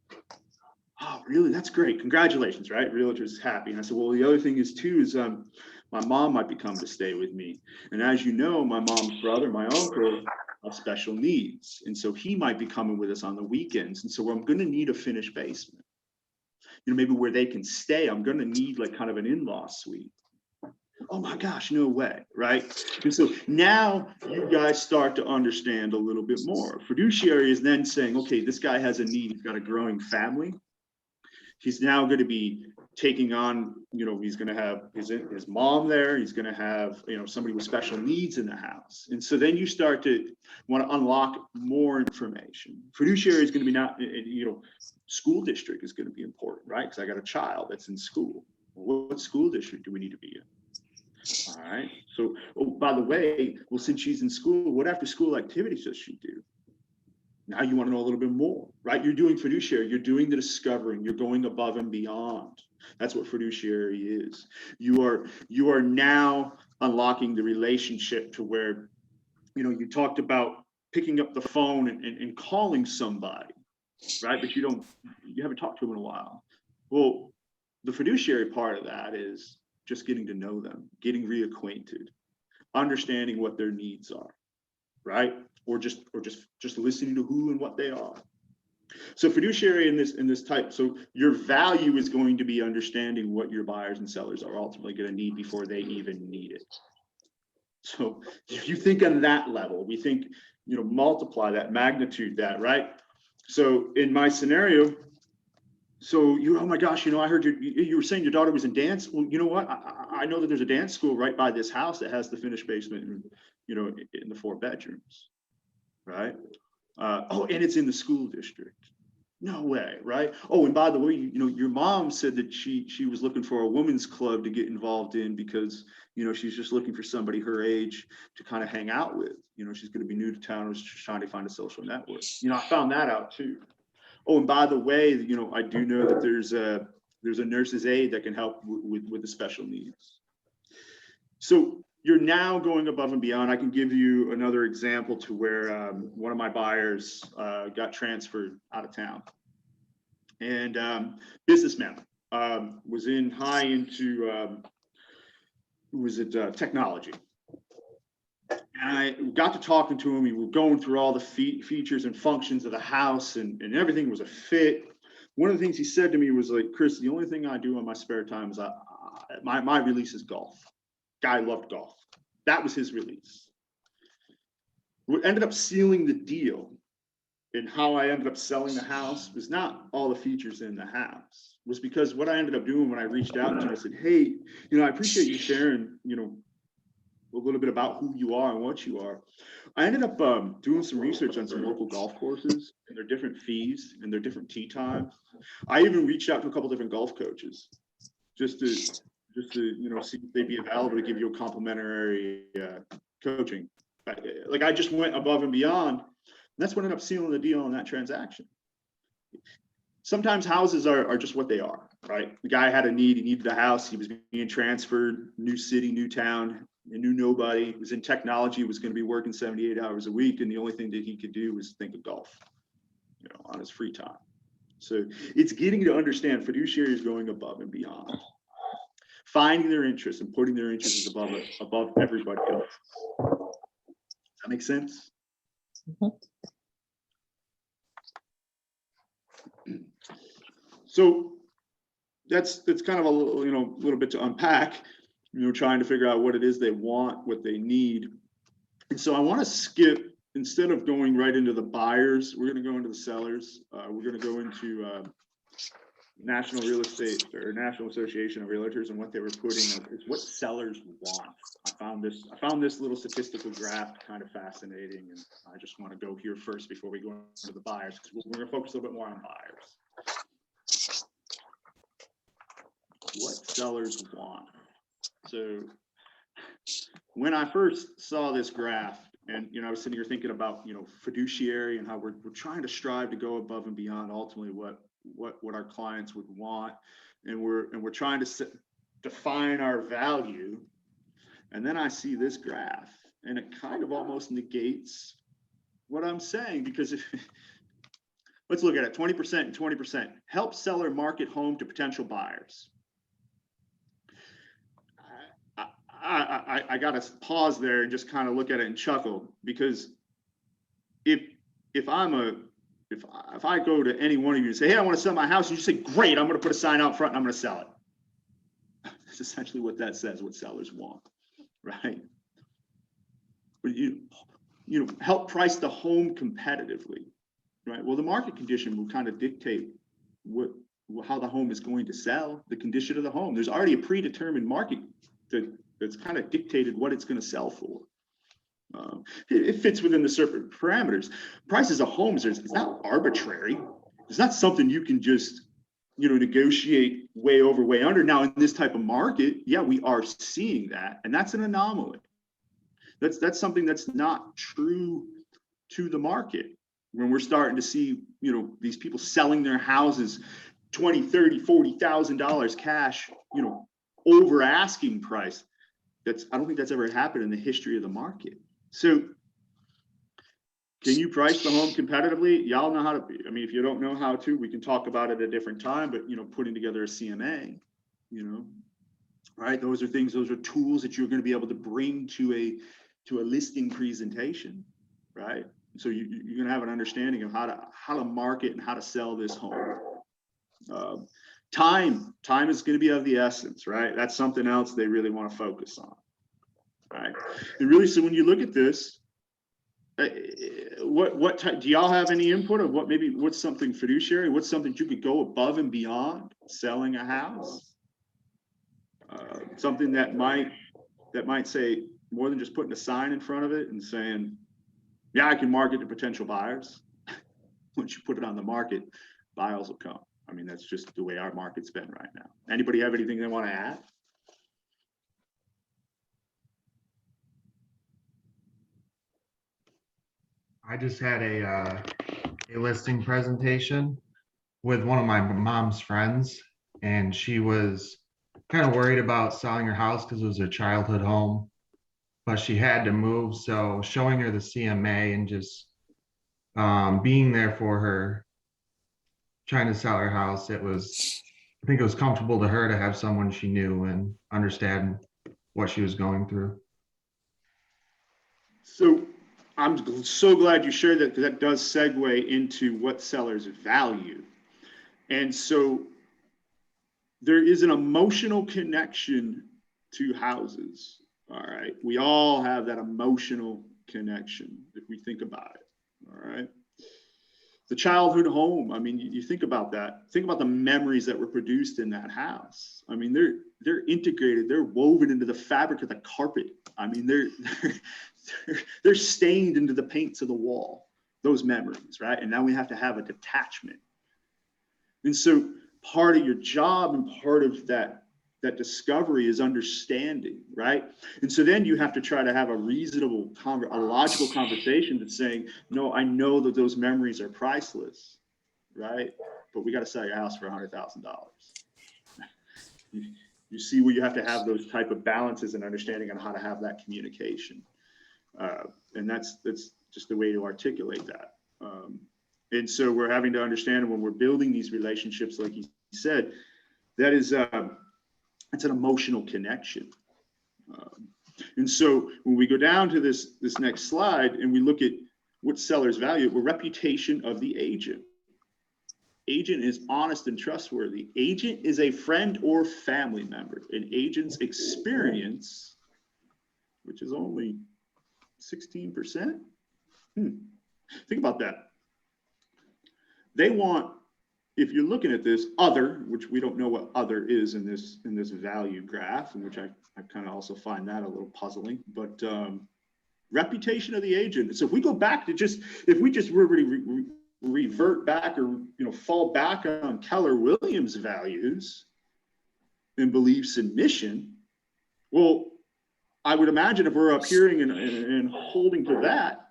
Oh, really? That's great. Congratulations, right? Realtor's happy. And I said, well, the other thing is too, is my mom might be coming to stay with me. And as you know, my mom's brother, my uncle, have special needs. And so he might be coming with us on the weekends. And so I'm going to need a finished basement. Maybe where they can stay, I'm going to need like kind of an in-law suite. Oh my gosh, no way, right? And so now you guys start to understand a little bit more. Fiduciary is then saying, okay, this guy has a need. He's got a growing family. He's now going to be taking on, he's going to have his mom there. He's going to have, somebody with special needs in the house. And so then you start to want to unlock more information. Fiduciary is going to be not, school district is going to be important, right? Because I got a child that's in school. What school district do we need to be in? All right. So, by the way, since she's in school, what after school activities does she do? Now you want to know a little bit more, right? You're doing fiduciary, you're doing the discovering, you're going above and beyond. That's what fiduciary is. You are now unlocking the relationship to where, you talked about picking up the phone and calling somebody, right? But you haven't talked to them in a while. Well, the fiduciary part of that is just getting to know them, getting reacquainted, understanding what their needs are, right? Or just listening to who and what they are. So fiduciary in this type, so your value is going to be understanding what your buyers and sellers are ultimately going to need before they even need it. So if you think on that level, we think, multiply that, magnitude that, right? So in my scenario, so oh my gosh, I heard you were saying your daughter was in dance. Well, you know what? I know that there's a dance school right by this house that has the finished basement and, in the 4 bedrooms, right? And it's in the school district. No way, right? Oh, and by the way, your mom said that she was looking for a women's club to get involved in because, she's just looking for somebody her age to kind of hang out with. She's going to be new to town, was just trying to find a social network. I found that out too. Oh, and by the way, I do know that there's a nurse's aide that can help with the special needs. So you're now going above and beyond. I can give you another example to where one of my buyers got transferred out of town. And businessman was high into, technology. And I got to talking to him. We were going through all the features and functions of the house, and everything was a fit. One of the things he said to me was like, Chris, the only thing I do on my spare time is my release is golf. Guy loved golf. That was his release. What ended up sealing the deal and how I ended up selling the house was not all the features in the house. It was because what I ended up doing when I reached out to him, I said, hey, I appreciate you sharing, a little bit about who you are and what you are. I ended up doing some research on some local golf courses and their different fees and their different tee times. I even reached out to a couple different golf coaches just to see if they'd be available to give you a complimentary coaching. Like I just went above and beyond. And that's what ended up sealing the deal on that transaction. Sometimes houses are just what they are, right? The guy had a need, he needed a house, he was being transferred, new city, new town, he knew nobody, he was in technology, was going to be working 78 hours a week, and the only thing that he could do was think of golf, on his free time. So it's getting to understand fiduciary is going above and beyond, finding their interests and putting their interests above everybody else. Does that make sense? Mm-hmm. So that's kind of a little bit to unpack, trying to figure out what it is they want, what they need. And so I want to skip, instead of going right into the buyers, we're going to go into the sellers. We're going to go into National Real Estate or National Association of Realtors and what they were putting is what sellers want. I found this little statistical graph kind of fascinating, and I just want to go here first before we go into the buyers, because we're going to focus a little bit more on buyers. What sellers want. So when I first saw this graph, and I was sitting here thinking about fiduciary and how we're trying to strive to go above and beyond ultimately what our clients would want, and we're trying to define our value. And then I see this graph, and it kind of almost negates what I'm saying, because let's look at it, 20% and 20%. Help seller market home to potential buyers. I got to pause there and just kind of look at it and chuckle, because if I go to any one of you and say, hey, I want to sell my house, and you say, great, I'm going to put a sign out front and I'm going to sell it. That's essentially what that says, what sellers want, right? But help price the home competitively, right? Well, the market condition will kind of dictate how the home is going to sell, the condition of the home. There's already a predetermined market that's kind of dictated what it's going to sell for. It fits within the certain parameters. Prices of homes, it's not arbitrary. It's not something you can just, negotiate way over, way under. Now, in this type of market, yeah, we are seeing that, and that's an anomaly. That's something that's not true to the market. When we're starting to see, these people selling their houses $20,000, $30,000, $40,000 cash, over asking price. I don't think that's ever happened in the history of the market. So Can you price the home competitively? Y'all know how to, I mean, if you don't know how to, we can talk about it at a different time, but putting together a CMA, right? Those are things, those are tools that you're going to be able to bring to a listing presentation, right? So you're going to have an understanding of how to market and how to sell this home. Time is going to be of the essence, right? That's something else they really want to focus on, right? And really, so when you look at this, what type, do y'all have any input of what's something fiduciary? What's something you could go above and beyond selling a house? Something that might say more than just putting a sign in front of it and saying, yeah, I can market to potential buyers. Once you put it on the market, buyers will come. I mean, that's just the way our market's been right now. Anybody have anything they want to add? I just had a listing presentation with one of my mom's friends, and she was kind of worried about selling her house because it was her childhood home, but she had to move. So showing her the CMA and just being there for her, trying to sell her house, I think it was comfortable to her to have someone she knew and understand what she was going through. So I'm so glad you shared that, because that does segue into what sellers value. And so there is an emotional connection to houses. All right. We all have that emotional connection if we think about it. All right. The childhood home. I mean, you think about that. Think about the memories that were produced in that house. I mean, they're integrated. They're woven into the fabric of the carpet. I mean, they're stained into the paints of the wall. Those memories, right? And now we have to have a detachment. And so part of your job and part of that discovery is understanding, right? And so then you have to try to have a reasonable, a logical conversation that's saying, no, I know that those memories are priceless, right? But we got to sell your house for $100,000. You see where you have to have those type of balances and understanding on how to have that communication. And that's just the way to articulate that. And so we're having to understand when we're building these relationships, like you said, that is, it's an emotional connection. And so when we go down to this next slide and we look at what sellers value, the reputation of the agent. Agent is honest and trustworthy. Agent is a friend or family member. An agent's experience, which is only 16%. Think about that. They want, if you're looking at this other, which we don't know what other is in this value graph, in which I kind of also find that a little puzzling, but reputation of the agent. So if we go back to if we just really revert back or fall back on Keller Williams values and believe submission, well, I would imagine if we're up here and holding to that,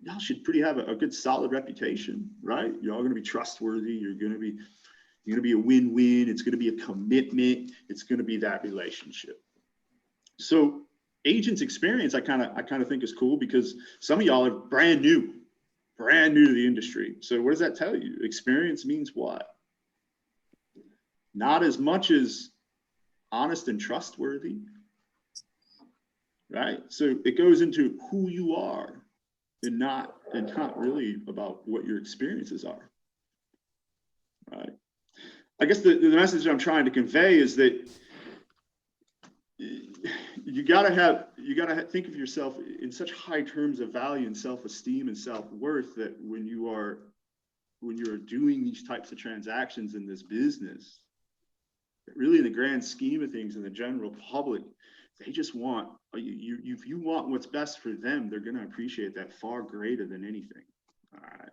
y'all should have a good solid reputation, right? You're all going to be trustworthy. You're going to be a win-win. It's going to be a commitment. It's going to be that relationship. So agent's experience, I kind of think is cool, because some of y'all are brand new to the industry. So what does that tell you? Experience means what? Not as much as honest and trustworthy, right? So it goes into who you are and not really about what your experiences are, right? I guess the message I'm trying to convey is that you gotta think of yourself in such high terms of value and self-esteem and self-worth that when you're doing these types of transactions in this business, really in the grand scheme of things in the general public, they just want you. If you want what's best for them, they're going to appreciate that far greater than anything. All right.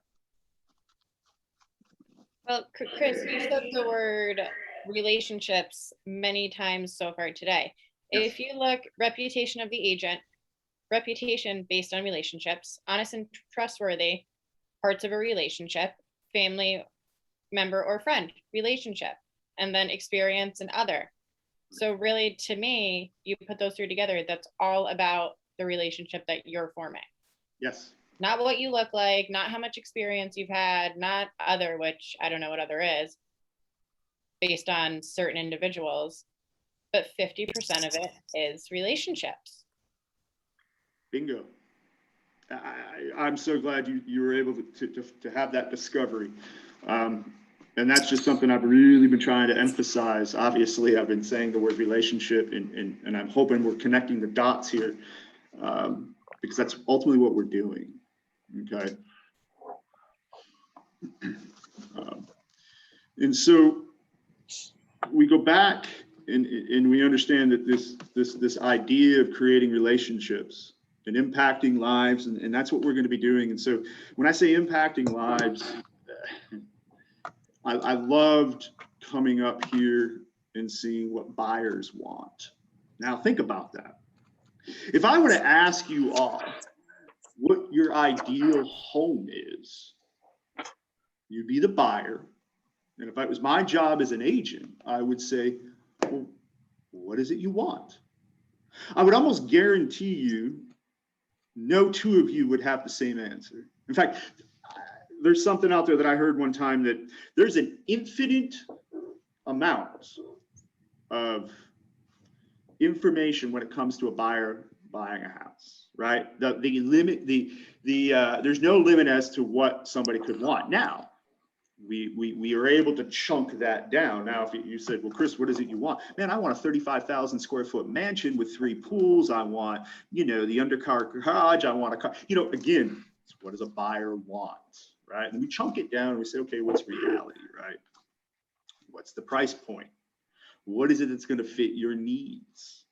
Well, Chris, you said the word relationships many times so far today. Yes. If you look, reputation of the agent, reputation based on relationships, honest and trustworthy, parts of a relationship, family member or friend, relationship, and then experience and other. So really, to me, you put those three together, that's all about the relationship that you're forming. Yes. not what you look like, not how much experience you've had, not other, which I don't know what other is, based on certain individuals, but 50% of it is relationships. Bingo. I'm so glad you were able to have that discovery. And that's just something I've really been trying to emphasize. Obviously, I've been saying the word relationship, and I'm hoping we're connecting the dots here, because that's ultimately what we're doing. Okay. And so we go back and we understand that this idea of creating relationships and impacting lives, and that's what we're going to be doing. And so when I say impacting lives, I loved coming up here and seeing what buyers want. Now think about that. If I were to ask you all what your ideal home is, you'd be the buyer. And if it was my job as an agent, I would say, well, what is it you want? I would almost guarantee you no two of you would have the same answer. In fact, there's something out there that I heard one time that there's an infinite amount of information when it comes to a buyer buying a house, right? There's no limit as to what somebody could want. Now, we are able to chunk that down. Now, if you said, well, Chris, what is it you want? Man, I want a 35,000 square foot mansion with 3 pools. I want, the undercar garage. I want a car, again, what does a buyer want, right? And we chunk it down and we say, okay, what's reality, right? What's the price point? What is it that's going to fit your needs?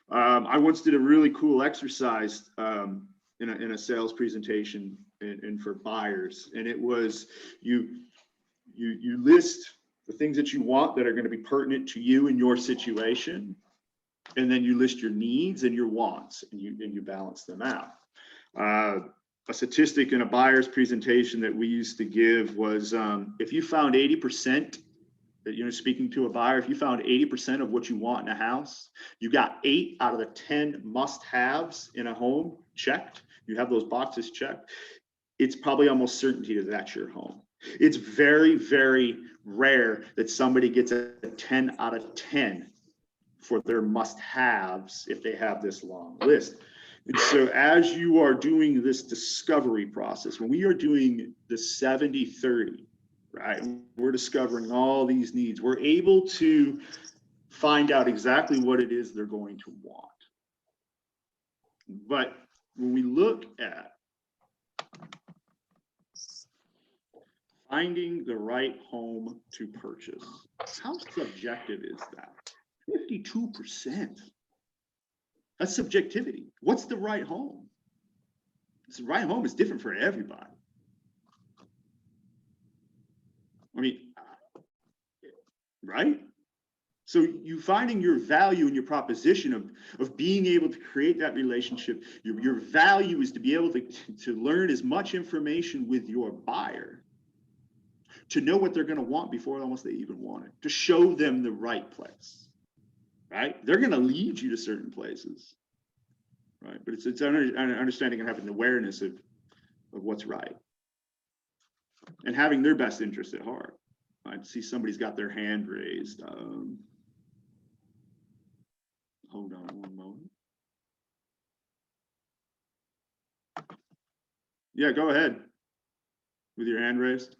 I once did a really cool exercise in a sales presentation and for buyers, and it was you list the things that you want that are going to be pertinent to you and your situation, and then you list your needs and your wants, and you balance them out. A statistic in a buyer's presentation that we used to give was if you found 80%, that speaking to a buyer, if you found 80% of what you want in a house, you got 8 out of the 10 must-haves in a home checked. You have those boxes checked. It's probably almost certainty that that's your home. It's very, very rare that somebody gets a 10 out of 10 for their must-haves if they have this long list. And so as you are doing this discovery process, when we are doing the 70-30, right, we're discovering all these needs, we're able to find out exactly what it is they're going to want. But when we look at finding the right home to purchase, how subjective is that? 52%. That's subjectivity. What's the right home? The right home is different for everybody. I mean, right? So you finding your value in your proposition of being able to create that relationship, your value is to be able to learn as much information with your buyer, to know what they're going to want before almost they even want it, to show them the right place, right? They're going to lead you to certain places, right? But it's understanding and having awareness of what's right and having their best interest at heart. I see somebody's got their hand raised. Hold on one moment. Yeah, go ahead with your hand raised.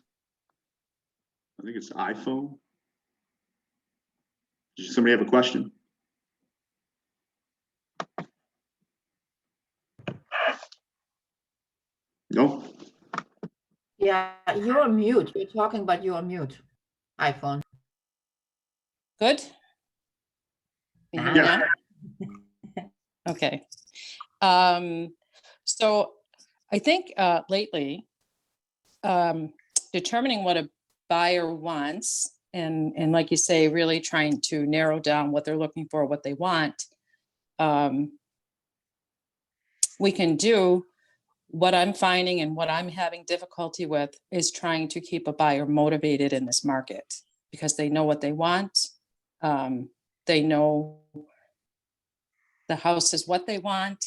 I think it's iPhone. Does somebody have a question? No? Yeah, you're on mute. You're talking, but you're on mute. iPhone. Good? Can you hear me now? Okay. So I think lately, determining what a buyer wants and like you say, really trying to narrow down what they're looking for, what they want, we can do. What I'm finding and what I'm having difficulty with is trying to keep a buyer motivated in this market because they know what they want. They know the house is what they want.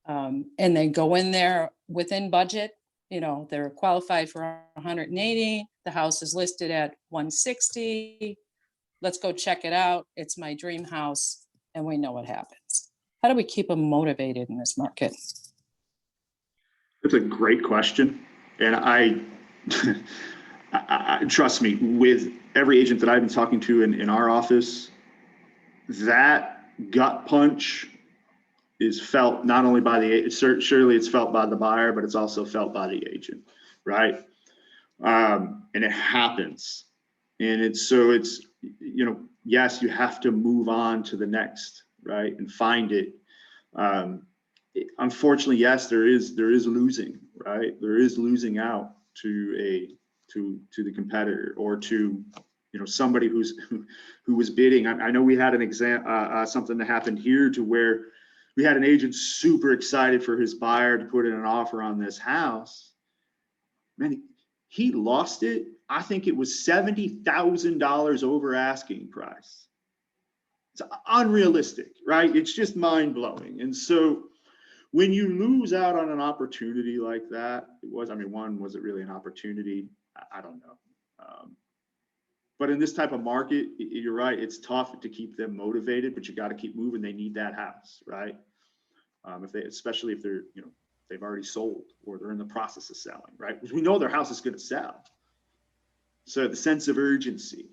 And they go in there within budget, they're qualified for 180, the house is listed at 160. Let's go check it out. It's my dream house, and we know what happens. How do we keep them motivated in this market? That's a great question. And I trust me, with every agent that I've been talking to in our office, that gut punch is felt not only by the, surely it's felt by the buyer, but it's also felt by the agent, right? And it happens. And it's, yes, you have to move on to the next, right? And find it. Unfortunately, yes, there is losing, right? There is losing out to the competitor, or to somebody who was bidding. I know we had an something that happened here to where we had an agent super excited for his buyer to put in an offer on this house. Man, he lost it. I think it was $70,000 over asking price. It's unrealistic, right? It's just mind blowing. And so when you lose out on an opportunity like that, was it really an opportunity? I don't know. But in this type of market, you're right, it's tough to keep them motivated, but you got to keep moving. They need that house, right? Especially if they're, they've already sold, or they're in the process of selling, right? Because we know their house is going to sell. So the sense of urgency,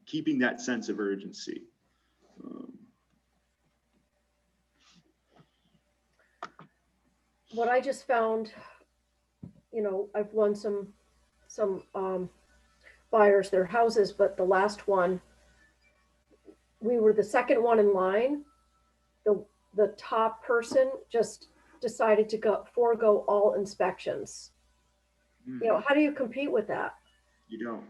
keeping that sense of urgency. What I just found, I've won some buyers their houses, but the last one, we were the second one in line. The top person just decided to forego all inspections. How do you compete with that? You don't.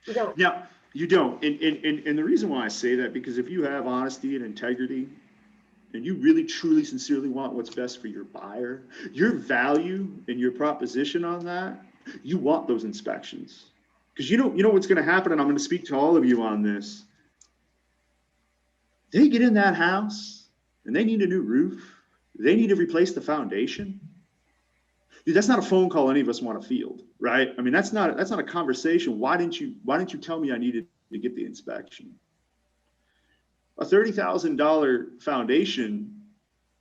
You don't. Yeah, you don't. And the reason why I say that, because if you have honesty and integrity, and you really, truly, sincerely want what's best for your buyer, your value and your proposition on that, you want those inspections. Because you know what's going to happen, and I'm going to speak to all of you on this. They get in that house and they need a new roof. They need to replace the foundation. Dude, that's not a phone call any of us want to field, right? I mean, that's not a conversation. Why didn't you tell me I needed to get the inspection? A $30,000 foundation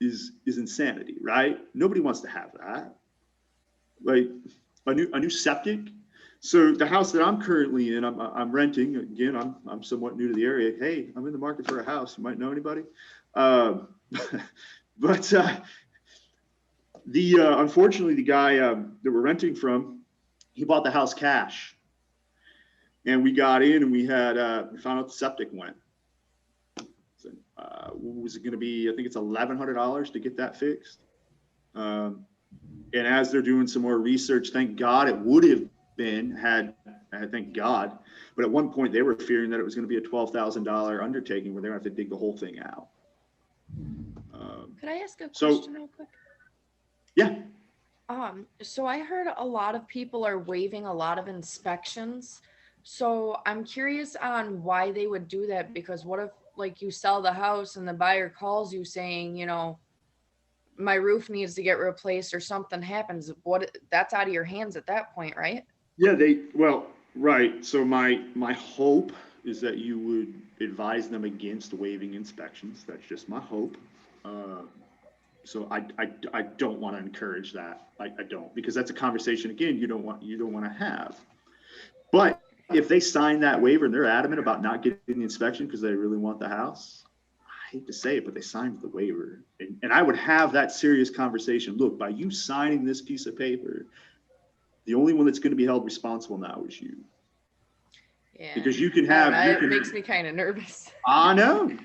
is insanity, right? Nobody wants to have that. Like a new septic. So the house that I'm currently in, I'm renting. Again, I'm somewhat new to the area. Hey, I'm in the market for a house. You might know anybody. Unfortunately, the guy that we're renting from, he bought the house cash, and we got in and we found out the septic went. So, what was it going to be? I think it's $1,100 to get that fixed. And as they're doing some more research, thank God it would have been thank God. But at one point they were fearing that it was going to be a $12,000 undertaking where they're going to have to dig the whole thing out. Could I ask a question real quick? Yeah. So I heard a lot of people are waiving a lot of inspections. So I'm curious on why they would do that, because what if like you sell the house and the buyer calls you saying, my roof needs to get replaced or something happens? That's out of your hands at that point, right? Yeah, right. So my hope is that you would advise them against waiving inspections. That's just my hope. So I don't want to encourage that. I don't, because that's a conversation, again, you don't want to have. But if they sign that waiver and they're adamant about not getting the inspection because they really want the house, I hate to say it, but they signed the waiver. And I would have that serious conversation. Look, by you signing this piece of paper, the only one that's going to be held responsible now is you. Yeah. Because you can have. It makes me kind of nervous. I know.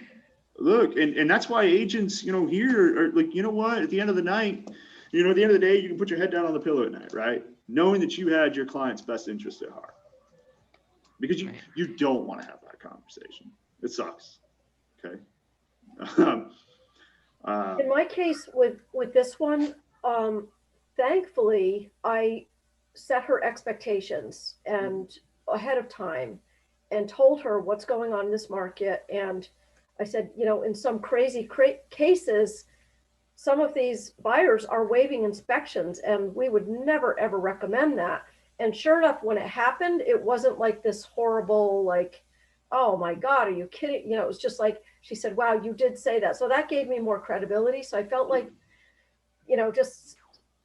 Look, and that's why agents, here are like, what? At the end of the night, at the end of the day, you can put your head down on the pillow at night, right? Knowing that you had your client's best interest at heart. Because you don't want to have that conversation. It sucks. Okay. In my case with this one, thankfully, I set her expectations and ahead of time and told her what's going on in this market. And I said, in some crazy cases, some of these buyers are waiving inspections, and we would never, ever recommend that. And sure enough, when it happened, it wasn't like this horrible, like, oh my God, are you kidding? You know, it was just like, she said, wow, you did say that. So that gave me more credibility. So I felt like, you know, just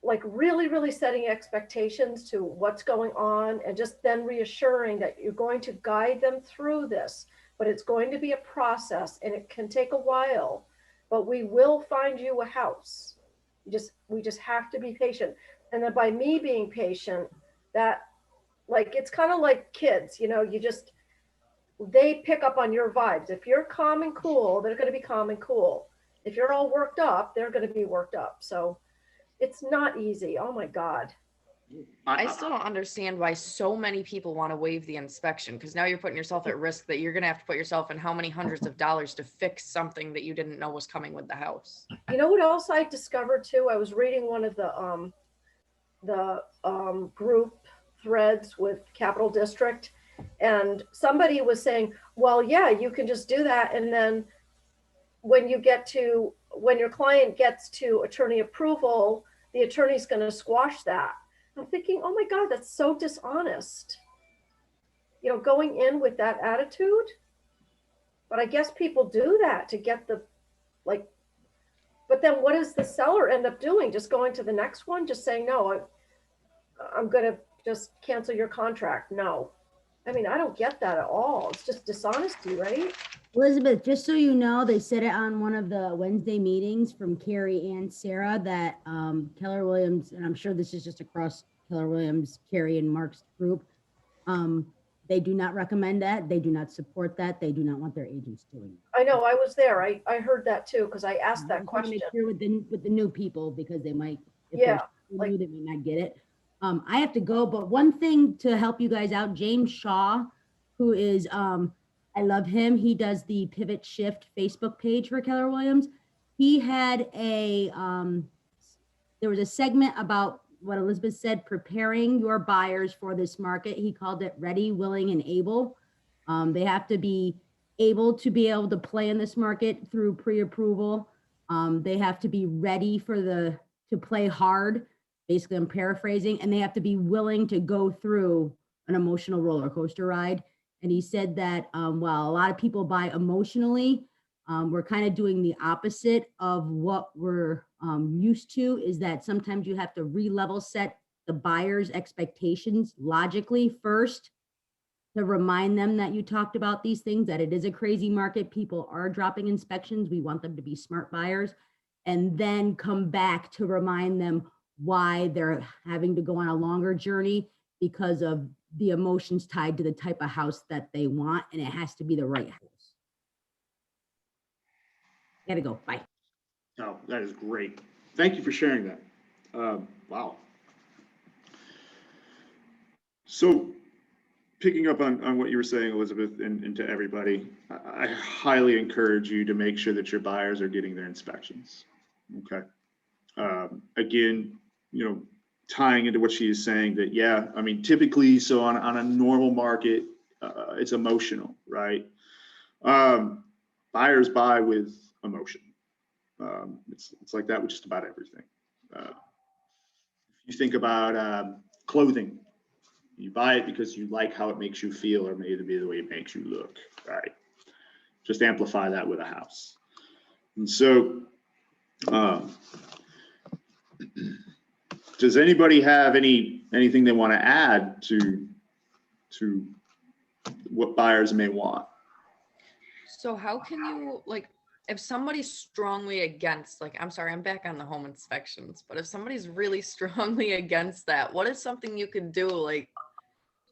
like really, really setting expectations to what's going on, and just then reassuring that you're going to guide them through this, but it's going to be a process and it can take a while, but we will find you a house. We just have to be patient. And then by me being patient, that, like, it's kind of like kids, you know, they pick up on your vibes. If you're calm and cool, they're going to be calm and cool. If you're all worked up, they're going to be worked up. So it's not easy. Oh my God. I still don't understand why so many people want to waive the inspection, because now you're putting yourself at risk that you're going to have to put yourself in how many hundreds of dollars to fix something that you didn't know was coming with the house. You know what else I discovered too? I was reading one of the group threads with Capital District, and somebody was saying, well, yeah, you can just do that. And then when your client gets to attorney approval, the attorney's going to squash that. I'm thinking, oh my God, that's so dishonest. You know, going in with that attitude. But I guess people do that to get but then what does the seller end up doing? Just going to the next one, just saying, no, I'm going to just cancel your contract. No. I mean, I don't get that at all. It's just dishonesty, right? Elizabeth, just so you know, they said it on one of the Wednesday meetings from Carrie and Sarah that Keller Williams, and I'm sure this is just across Keller Williams, Carrie and Mark's group, they do not recommend that. They do not support that. They do not want their agents doing it. I know, I was there. I heard that too, because I asked that I just wanna question. make sure with the new people, because they might, if Yeah, they're new, they may not get it. I have to go, but one thing to help you guys out, James Shaw, who is, I love him. He does the Pivot Shift Facebook page for Keller Williams. He had there was a segment about what Elizabeth said, preparing your buyers for this market. He called it ready, willing, and able. They have to be able to play in this market through pre-approval. They have to be ready to play hard. Basically, I'm paraphrasing, and they have to be willing to go through an emotional roller coaster ride. And he said that while a lot of people buy emotionally, we're kind of doing the opposite of what we're used to, is that sometimes you have to re-level set the buyer's expectations logically first, to remind them that you talked about these things, that it is a crazy market. People are dropping inspections. We want them to be smart buyers, and then come back to remind them why they're having to go on a longer journey because of the emotions tied to the type of house that they want, and it has to be the right house. Gotta go. Bye. Oh, that is great. Thank you for sharing that. Wow. So picking up on what you were saying, Elizabeth, and to everybody, I highly encourage you to make sure that your buyers are getting their inspections. Okay. Again, you know, tying into what she is saying, that, yeah, I mean, typically, so on a normal market, it's emotional, right? Buyers buy with emotion. It's like that with just about everything. If you think about clothing, you buy it because you like how it makes you feel, or maybe the way it makes you look, right? Just amplify that with a house. And so, does anybody have anything they want to add to what buyers may want? So how can you, like, if somebody's strongly against, like, I'm sorry, I'm back on the home inspections, but if somebody's really strongly against that, what is something you could do, like,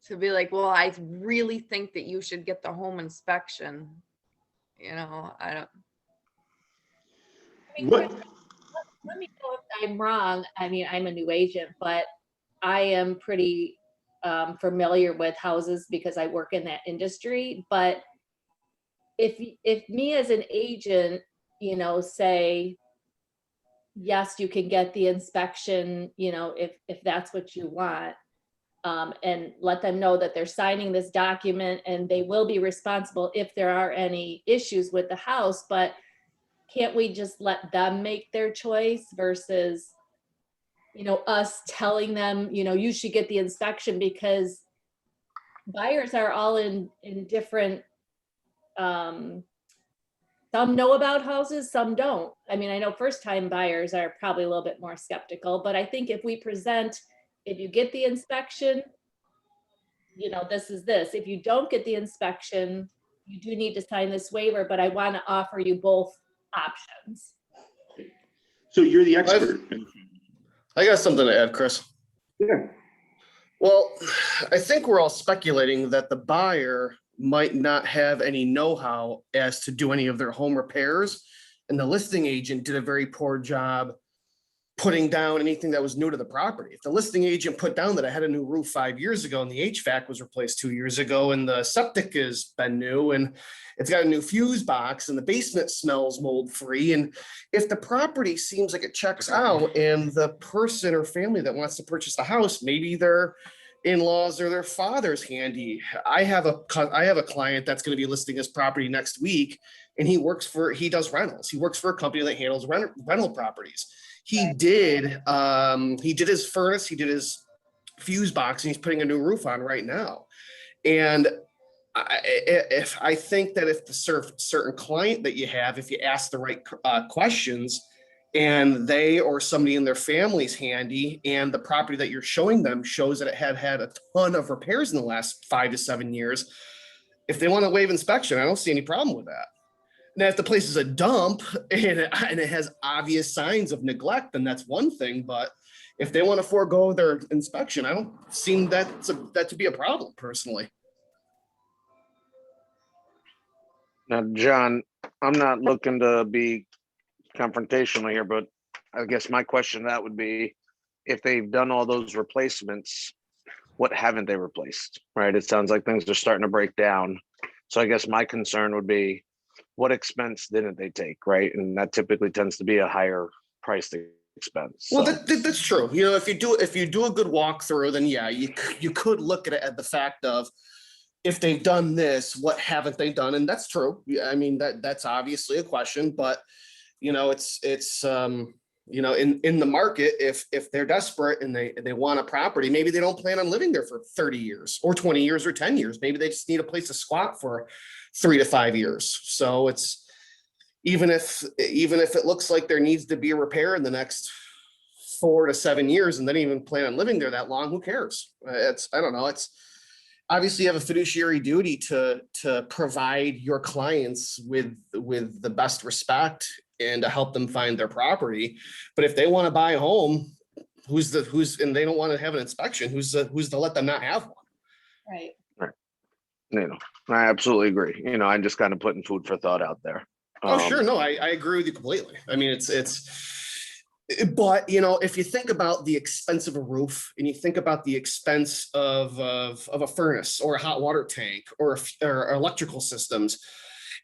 to be like, well, I really think that you should get the home inspection? You know, I don't. I mean, What? let me know if I'm wrong. I mean, I'm a new agent, but I am pretty familiar with houses because I work in that industry. But if me as an agent, you know, say, yes, you can get the inspection, you know, if that's what you want, and let them know that they're signing this document and they will be responsible if there are any issues with the house. But can't we just let them make their choice versus, us telling them, you should get the inspection, because buyers are all in different, some know about houses, some don't. I mean, I know first time buyers are probably a little bit more skeptical, but I think if we present, if you get the inspection, this is this. If you don't get the inspection, you do need to sign this waiver, but I want to offer you both options. So you're the expert. I got something to add, Chris. Yeah. Well, I think we're all speculating that the buyer might not have any know-how as to do any of their home repairs, and the listing agent did a very poor job putting down anything that was new to the property. If the listing agent put down that I had a new roof 5 years ago and the HVAC was replaced 2 years ago and the septic has been new and it's got a new fuse box and the basement smells mold free, and if the property seems like it checks out and the person or family that wants to purchase the house, maybe their in-laws or their father's handy. I have a client that's going to be listing his property next week, and he does rentals. He works for a company that handles rental properties. He did his furnace, he did his fuse box, and he's putting a new roof on right now. And I think that if the certain client that you have, if you ask the right questions, and they or somebody in their family's handy, and the property that you're showing them shows that it had a ton of repairs in the last 5 to 7 years, if they want to waive inspection, I don't see any problem with that. Now, if the place is a dump and it has obvious signs of neglect, then that's one thing. But if they want to forego their inspection, I don't seem that to be a problem personally. Now, John, I'm not looking to be confrontational here, but I guess my question to that would be, if they've done all those replacements, what haven't they replaced, right? It sounds like things are starting to break down. So I guess my concern would be, what expense didn't they take, right? And that typically tends to be a higher priced expense. Well, that's true. If you do a good walkthrough, then yeah, you could look at it at the fact of, if they've done this, what haven't they done? And that's true. I mean, that's obviously a question, but it's in the market, if they're desperate and they want a property, maybe they don't plan on living there for 30 years or 20 years or 10 years. Maybe they just need a place to squat for 3 to 5 years. So it's, even if it looks like there needs to be a repair in the next 4 to 7 years and they don't even plan on living there that long, who cares? I don't know. It's obviously you have a fiduciary duty to provide your clients with the best respect and to help them find their property. But if they want to buy a home, and they don't want to have an inspection, who's to let them not have one? Right. I absolutely agree. I'm just kind of putting food for thought out there. Oh, sure. No, I agree with you completely. I mean, but if you think about the expense of a roof and you think about the expense of a furnace or a hot water tank or electrical systems,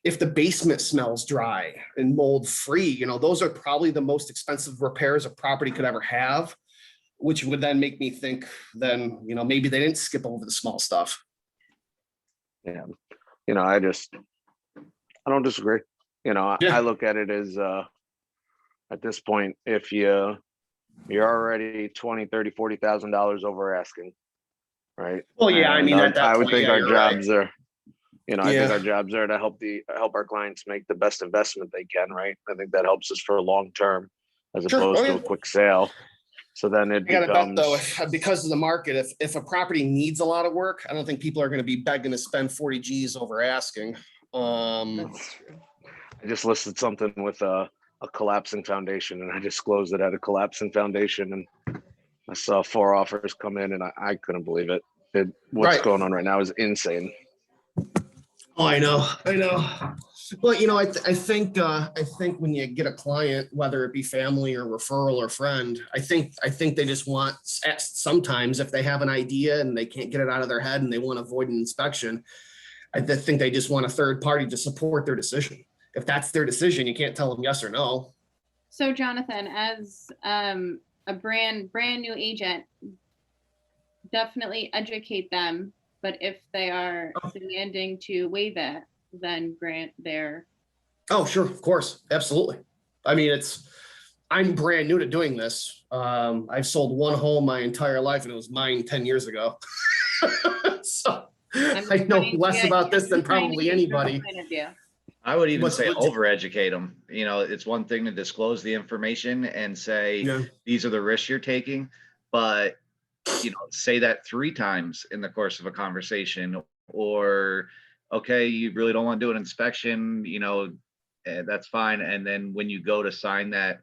if the basement smells dry and mold free, those are probably the most expensive repairs a property could ever have, which would then make me think then, maybe they didn't skip over the small stuff. Yeah. I don't disagree. I look at it as, at this point, if you're already $20,000, $30,000, $40,000 over asking, right? Well, yeah, I mean, at that I would point, think yeah, our you're jobs right. are, I think our jobs are to help our clients make the best investment they can, right? I think that helps us for long term as Sure. opposed Oh, to yeah. a quick sale. So then it I gotta bet becomes, though, because of the market, if a property needs a lot of work, I don't think people are gonna be begging to spend 40 Gs over asking. That's true. I just listed something with a collapsing foundation, and I disclosed it at a collapsing foundation, and I saw 4 offers come in, and I couldn't believe it. What's Right. going on right now is insane. Oh, I know. Well, I think when you get a client, whether it be family or referral or friend, I think they just want, sometimes if they have an idea and they can't get it out of their head and they want to avoid an inspection, I think they just want a third party to support their decision. If that's their decision, you can't tell them yes or no. So Jonathan, as a brand new agent, definitely educate them. But if they are demanding to waive it, then grant their Oh, sure, of course, absolutely. I mean, I'm brand new to doing this. I've sold one home my entire life and it was mine 10 years ago. So I know less about this than probably anybody. I would even What's say legit- over-educate them. You know, it's one thing to disclose the information and say, Yeah. these are the risks you're taking, but you know, say that 3 times in the course of a conversation, or, okay, you really don't want to do an inspection, you know, that's fine. And then when you go to sign that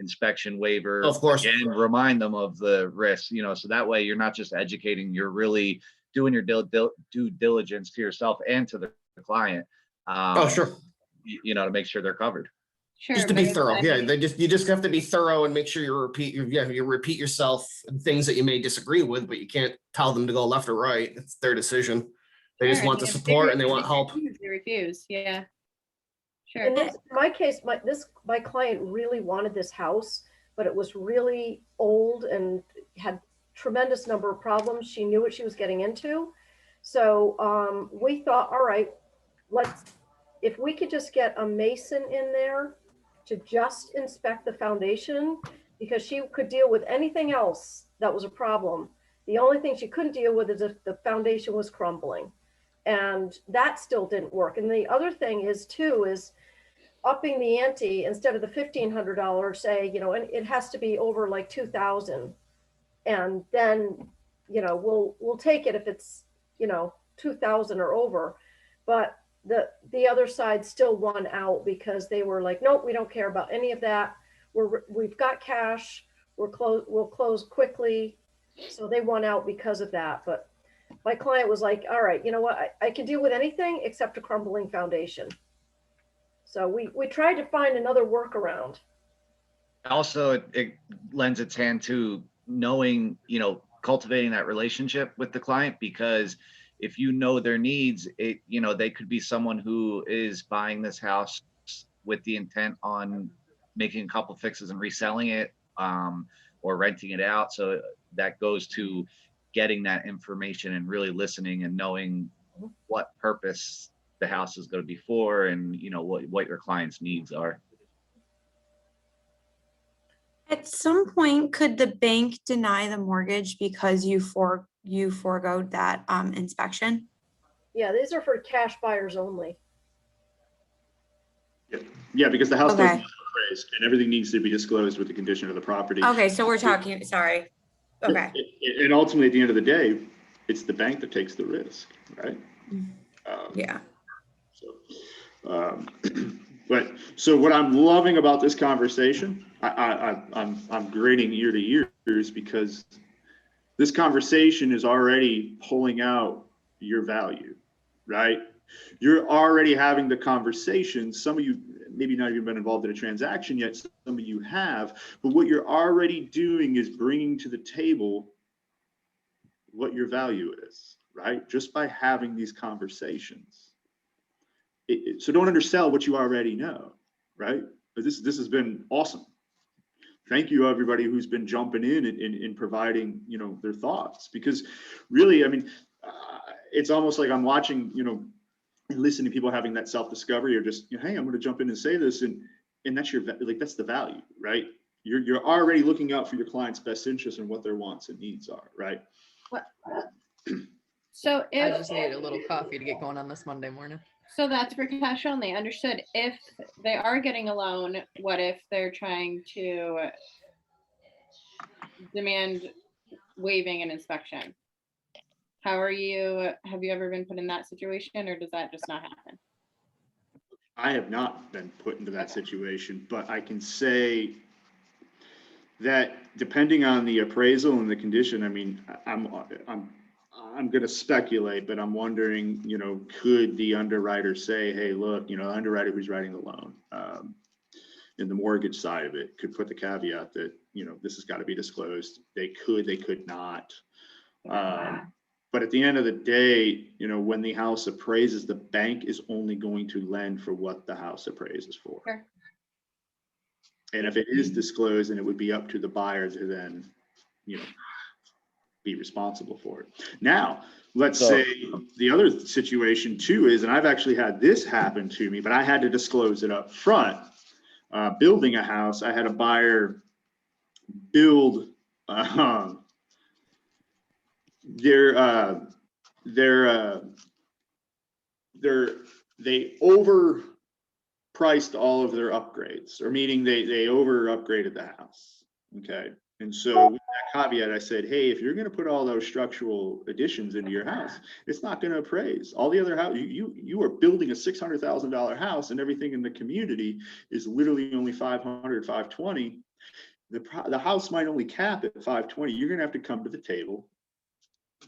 inspection waiver, Of course. again, remind them of the risks, you know, so that way you're not just educating, you're really doing your due diligence to yourself and to the client. Oh, sure. You know, to make sure they're covered. Sure. Just to but be if thorough. Yeah, any- you just have to be thorough and make sure you repeat yourself and things that you may disagree with, but you can't tell them to go left or right. It's their decision. They just Sure, want the if they support and they want refuse, help. They refuse, yeah. Sure. In my case, my client really wanted this house, but it was really old and had tremendous number of problems. She knew what she was getting into. So we thought, all right, if we could just get a mason in there to just inspect the foundation, because she could deal with anything else that was a problem. The only thing she couldn't deal with is if the foundation was crumbling. And that still didn't work. And the other thing is upping the ante instead of the $1,500, say, you know, and it has to be over like 2,000. And then, you know, we'll take it if it's, you know, 2,000 or over. But the other side still won out because they were like, nope, we don't care about any of that. We've got cash. We'll close quickly. So they won out because of that. But my client was like, all right, you know what? I can deal with anything except a crumbling foundation. So we tried to find another workaround. Also, it lends its hand to knowing, you know, cultivating that relationship with the client, because if you know their needs, you know, they could be someone who is buying this house with the intent on making a couple fixes and reselling it, or renting it out. So that goes to getting that information and really listening and knowing what purpose the house is going to be for, and you know what your client's needs are. At some point, could the bank deny the mortgage because you forego that inspection? Yeah, these are for cash buyers only. Yeah, because the house Okay. doesn't appraise and everything needs to be disclosed with the condition of the property. Okay, so we're talking, sorry. Okay. And ultimately, at the end of the day, it's the bank that takes the risk, right? Yeah. But so what I'm loving about this conversation, I'm grinning ear to ears because this conversation is already pulling out your value, right? You're already having the conversation. Some of you maybe not even been involved in a transaction yet. Some of you have, but what you're already doing is bringing to the table what your value is, right? Just by having these conversations. So don't undersell what you already know, right? But this has been awesome. Thank you, everybody who's been jumping in providing, you know, their thoughts, because really, I mean, it's almost like I'm watching, you know, and listening to people having that self-discovery, or just, you know, hey, I'm going to jump in and say this, and that's that's the value, right? You're already looking out for your client's best interest and what their wants and needs are, right? So I if, just need a little coffee to get going on this Monday morning. so that's for cash only, understood. If they are getting a loan, what if they're trying to demand waiving an inspection? Have you ever been put in that situation, or does that just not happen? I have not been put into that situation, but I can say that depending on the appraisal and the condition, I mean, I'm going to speculate, but I'm wondering, you know, could the underwriter say, hey, look, you know, the underwriter who's writing the loan, in the mortgage side of it, could put the caveat that, you know, this has got to be disclosed. They could not. But at the end of the day, you know, when the house appraises, the bank is only going to lend for what the house appraises for. Sure. And if it is disclosed, then it would be up to the buyer to then, you know, be responsible for it. Now, let's So- say the other situation too is, and I've actually had this happen to me, but I had to disclose it up front. Building a house, I had a buyer build they overpriced all of their upgrades, or meaning they over upgraded the house. Okay. And so with that caveat, I said, hey, if you're going to put all those structural additions into your house, it's not going to appraise. All the other house, you are building a $600,000 house, and everything in the community is literally only 500, 520. The house might only cap at 520. You're going to have to come to the table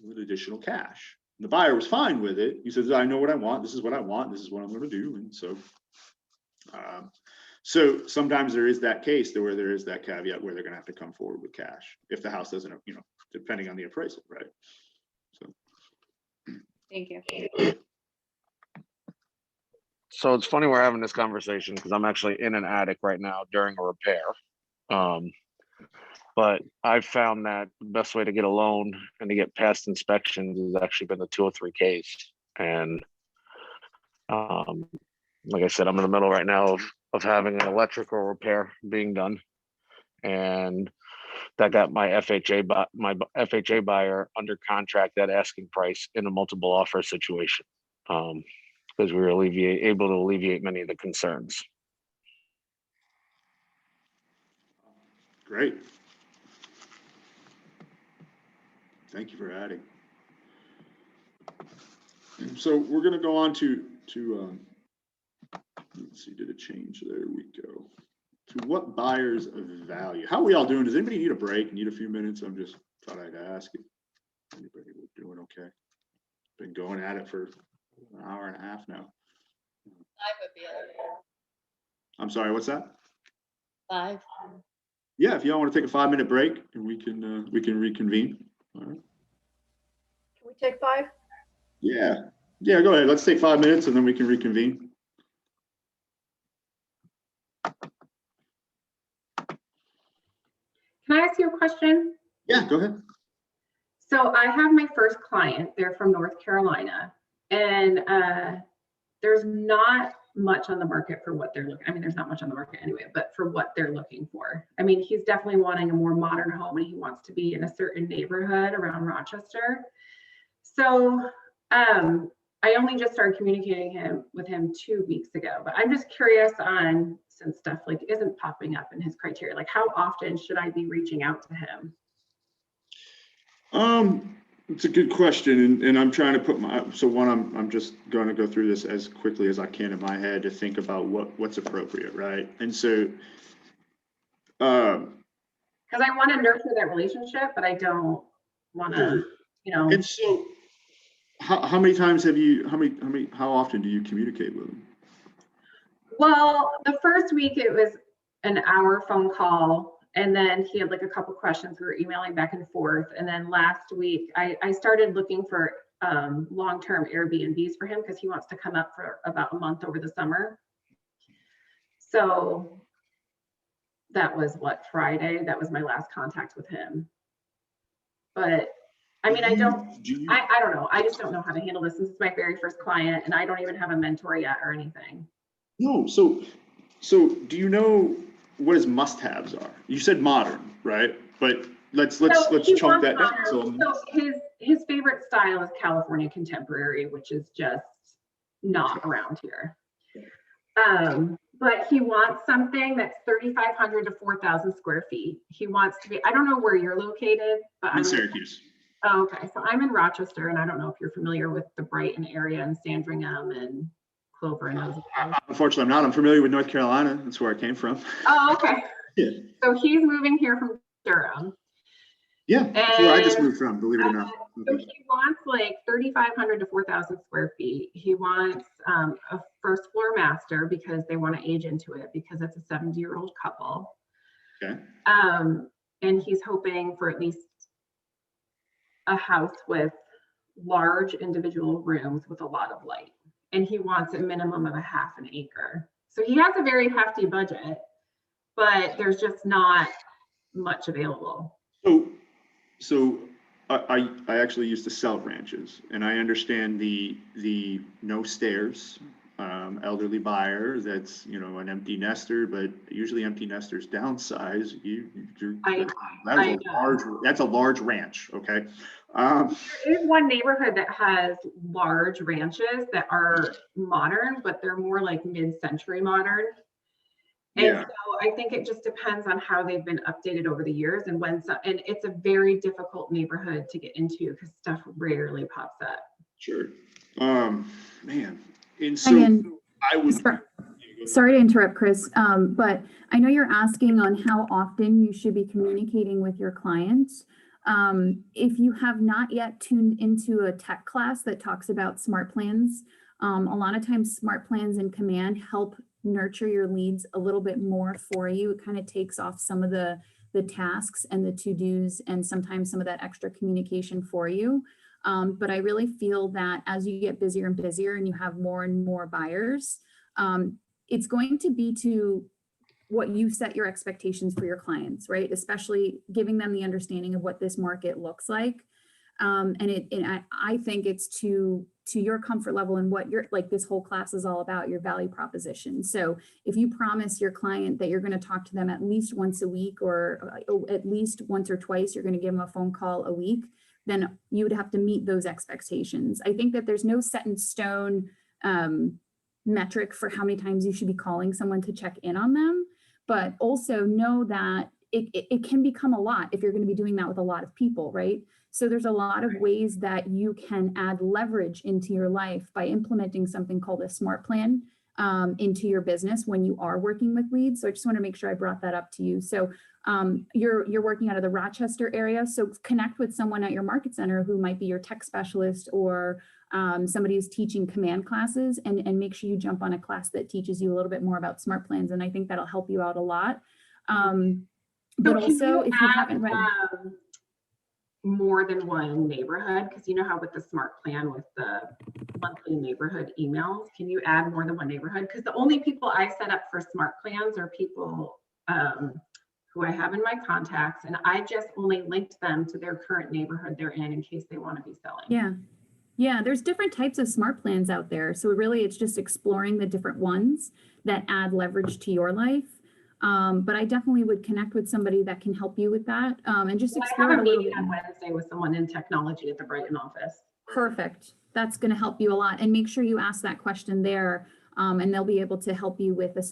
with additional cash. And the buyer was fine with it. He says, I know what I want. This is what I want. This is what I'm going to do. And so, so sometimes there is that case where there is that caveat where they're going to have to come forward with cash if the house doesn't, depending on the appraisal, right? So. Thank you. So it's funny we're having this conversation because I'm actually in an attic right now during a repair. But I've found that the best way to get a loan and to get past inspections has actually been the 203Ks. And like I said, I'm in the middle right now of having an electrical repair being done. And that got my FHA buyer under contract at asking price in a multiple offer situation. Because we were able to alleviate many of the concerns. Great. Thank you for adding. So we're going to go on to let's see, did it change? There we go. To what buyers of value? How are we all doing? Does anybody need a break? Need a few minutes? I'm just thought I'd ask if anybody was doing okay. Been going at it for an hour and a half now. 5 would be it. I'm sorry, what's that? 5. Yeah, if y'all want to take a 5-minute break and we can reconvene. All right. Can we take 5? Yeah, go ahead. Let's take 5 minutes and then we can reconvene. Can I ask you a question? Yeah, go ahead. So I have my first client. They're from North Carolina, and there's not much on the market for what they're looking. I mean, there's not much on the market anyway, but for what they're looking for. I mean, he's definitely wanting a more modern home, and he wants to be in a certain neighborhood around Rochester. So I only just started communicating with him 2 weeks ago, but I'm just curious on, since stuff like isn't popping up in his criteria, like how often should I be reaching out to him? It's a good question, and I'm trying to put I'm just going to go through this as quickly as I can in my head to think about what's appropriate, right? And so, because I want to nurture that relationship, but I don't want to, And so, how many times have you? How often do you communicate with him? Well, the first week it was an hour phone call, and then he had like a couple questions. We were emailing back and forth, and then last week I started looking for long-term Airbnbs for him because he wants to come up for about a month over the summer. So that was Friday. That was my last contact with him. But I mean, I don't know. I just don't know how to handle this. This is my very first client, and I don't even have a mentor yet or anything. No. So do you know what his must-haves are? You said modern, right? But let's chunk that down. So His favorite style is California contemporary, which is just not around here. But he wants something that's 3,500 to 4,000 square feet. He wants to be, I don't know where you're located, but I'm in Syracuse. Oh, okay. So I'm in Rochester, and I don't know if you're familiar with the Brighton area and Sandringham and Clover and those. Unfortunately, I'm not. I'm familiar with North Carolina. That's where I came from. Oh, okay. Yeah. So he's moving here from Durham. Yeah, that's where I just moved from, believe it or not. So he wants like 3,500 to 4,000 square feet. He wants a first floor master because they want to age into it because it's a 70-year-old couple. Okay. And he's hoping for at least a house with large individual rooms with a lot of light. And he wants a minimum of a half an acre. So he has a very hefty budget, but there's just not much available. So I actually used to sell ranches, and I understand the no stairs, elderly buyer that's, you know, an empty nester, but usually empty nesters downsize. That's a large ranch, okay? There is one neighborhood that has large ranches that are modern, but they're more like mid-century modern. And Yeah. so I think it just depends on how they've been updated over the years and when some, and it's a very difficult neighborhood to get into because stuff rarely pops up. Sure. Man, and so Megan, I would. sorry to interrupt, Chris, but I know you're asking on how often you should be communicating with your clients. If you have not yet tuned into a tech class that talks about smart plans, a lot of times smart plans in Command help nurture your leads a little bit more for you. It kind of takes off some of the tasks and the to-dos and sometimes some of that extra communication for you. But I really feel that as you get busier and busier and you have more and more buyers, it's going to be to what you set your expectations for your clients, right? Especially giving them the understanding of what this market looks like. I think it's to your comfort level and what you're like, this whole class is all about, your value proposition. So if you promise your client that you're going to talk to them at least once a week or at least once or twice, you're going to give them a phone call a week, then you would have to meet those expectations. I think that there's no set in stone metric for how many times you should be calling someone to check in on them, but also know that it can become a lot if you're going to be doing that with a lot of people, right? So there's a lot of ways that you can add leverage into your life by implementing something called a smart plan into your business when you are working with leads. So I just want to make sure I brought that up to you. So you're working out of the Rochester area. So connect with someone at your market center who might be your tech specialist or somebody who's teaching Command classes and make sure you jump on a class that teaches you a little bit more about smart plans. And I think that'll help you out a lot. But also if you haven't read more than one neighborhood, because you know how with the smart plan with the monthly neighborhood emails, can you add more than one neighborhood? Because the only people I set up for smart plans are people who I have in my contacts, and I just only linked them to their current neighborhood they're in case they want to be selling. Yeah, there's different types of smart plans out there. So really it's just exploring the different ones that add leverage to your life. But I definitely would connect with somebody that can help you with that and just explore I have it a a little meeting bit. on Wednesday with someone in technology at the Brighton office. Perfect. That's going to help you a lot. And make sure you ask that question there and they'll be able to help you with the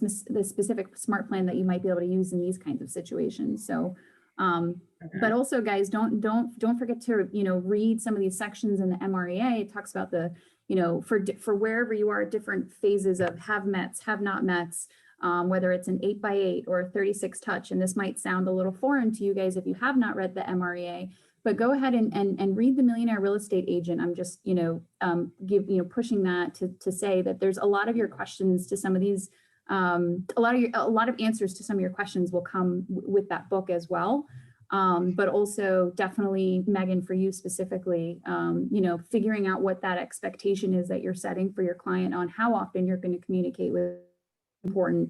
specific smart plan that you might be able to use in these kinds of situations. So, but also guys, don't forget to, read some of these sections in the MREA. It talks about the, for wherever you are, different phases of have mets, have not mets, whether it's an 8x8 or a 36 touch. And this might sound a little foreign to you guys if you have not read the MREA, but go ahead and read the Millionaire Real Estate Agent. I'm just, pushing that to say that there's a lot of your questions to some of these, a lot of answers to some of your questions will come with that book as well. But also definitely, Megan, for you specifically, figuring out what that expectation is that you're setting for your client on how often you're going to communicate with important,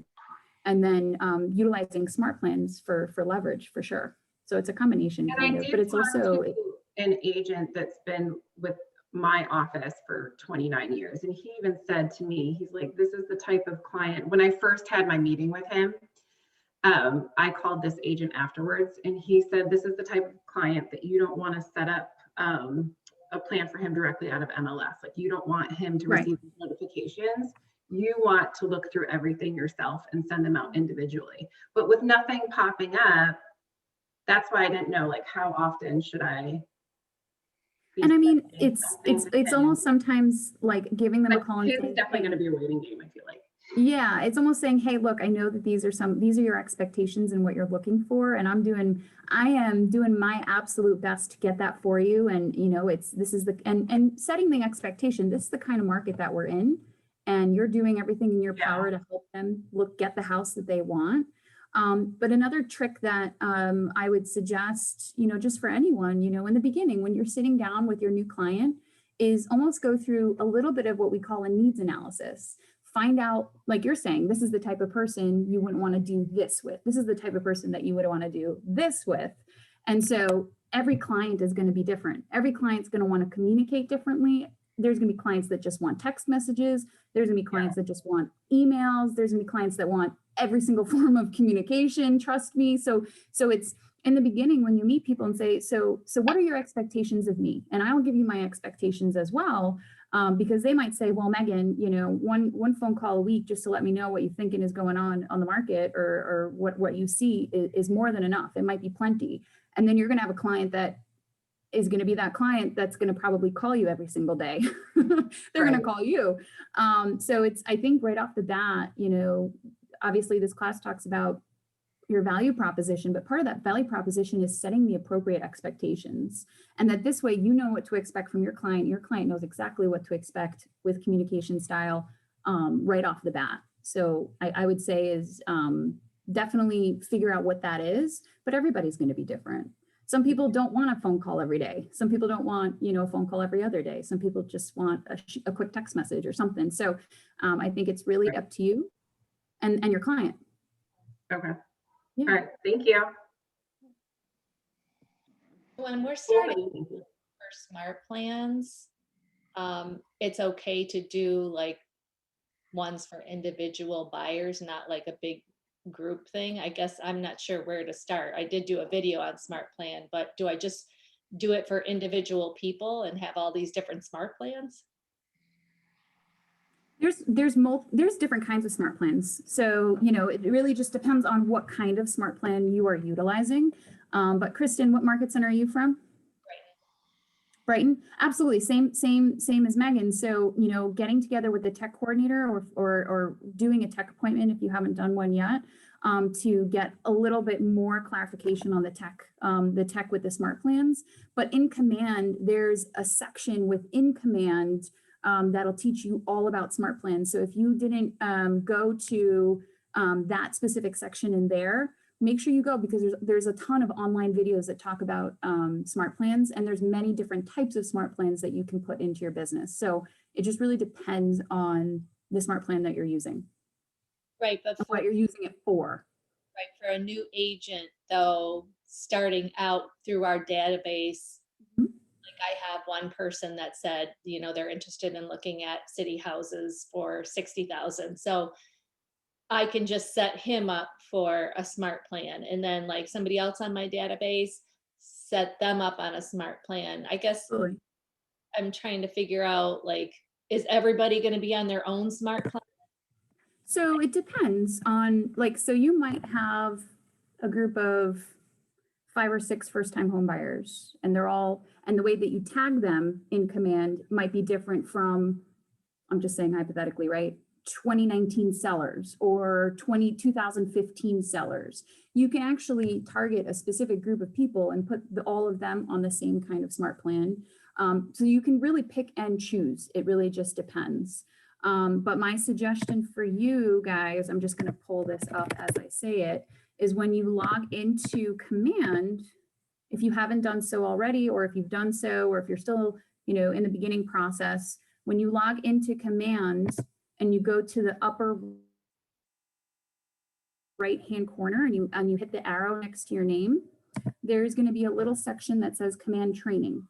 and then utilizing smart plans for leverage for sure. So it's a combination, but it's also an agent that's been with my office for 29 years. And he even said to me, he's like, this is the type of client, when I first had my meeting with him, I called this agent afterwards and he said, this is the type of client that you don't want to set up a plan for him directly out of MLS. Like you don't want him to receive notifications. You want to look through everything yourself and send them out individually. But with nothing popping up, that's why I didn't know, like, how often should I? And I mean, it's almost sometimes like giving them a call and saying, it's definitely going to be a waiting game, I feel like. Yeah, it's almost saying, hey, look, I know that these are your expectations and what you're looking for. And I am doing my absolute best to get that for you. And, and setting the expectation, this is the kind of market that we're in. And you're doing everything in your power to help them get the house that they want. But another trick that I would suggest, just for anyone, in the beginning, when you're sitting down with your new client, is almost go through a little bit of what we call a needs analysis. Find out, like you're saying, this is the type of person you wouldn't want to do this with. This is the type of person that you would want to do this with. And so every client is going to be different. Every client's going to want to communicate differently. There's going to be clients that just want text messages. There's going to be clients that just want emails. There's going to be clients that want every single form of communication. Trust me. So it's in the beginning when you meet people and say, so what are your expectations of me? And I will give you my expectations as well. Because they might say, well, Megan, you know, one phone call a week just to let me know what you're thinking is going on the market, or what you see is more than enough. It might be plenty. And then you're going to have a client that is going to be that client that's going to probably call you every single day. They're going to call you. So it's, I think right off the bat, you know, obviously this class talks about your value proposition, but part of that value proposition is setting the appropriate expectations. And that this way, you know what to expect from your client knows exactly what to expect with communication style right off the bat. So I would say is definitely figure out what that is, but everybody's going to be different. Some people don't want a phone call every day. Some people don't want, you know, a phone call every other day. Some people just want a quick text message or something. So I think it's really up to you and your client. Okay. Yeah. All right. Thank you. When we're starting for smart plans, it's okay to do like ones for individual buyers, not like a big group thing. I guess I'm not sure where to start. I did do a video on smart plan, but do I just do it for individual people and have all these different smart plans? There's different kinds of smart plans. So, you know, it really just depends on what kind of smart plan you are utilizing. But Kristen, what market center are you from? Brighton. Absolutely. Same as Megan. So, you know, getting together with the tech coordinator or doing a tech appointment if you haven't done one yet, to get a little bit more clarification on the tech with the smart plans. But in Command, there's a section within Command that'll teach you all about smart plans. So if you didn't go to that specific section in there, make sure you go, because there's a ton of online videos that talk about smart plans, and there's many different types of smart plans that you can put into your business. So it just really depends on the smart plan that you're using. Right, but for, what you're using it for. Right, for a new agent though, starting out through our database, like I have one person that said, you know, they're interested in looking at city houses for 60,000. So I can just set him up for a smart plan, and then like somebody else on my database, set them up on a smart plan. I guess I'm trying to figure out, like, is everybody going to be on their own smart plan? So it depends on, like, so you might have a group of 5 or 6 first-time home buyers, and they're all, and the way that you tag them in Command might be different from, I'm just saying hypothetically, right? 2019 sellers or 2015 sellers. You can actually target a specific group of people and put all of them on the same kind of smart plan. So you can really pick and choose. It really just depends. But my suggestion for you guys, I'm just going to pull this up as I say it, is when you log into Command, if you haven't done so already, or if you've done so, or if you're still, you know, in the beginning process, when you log into Command and you go to the upper right-hand corner and you hit the arrow next to your name, there's going to be a little section that says Command Training.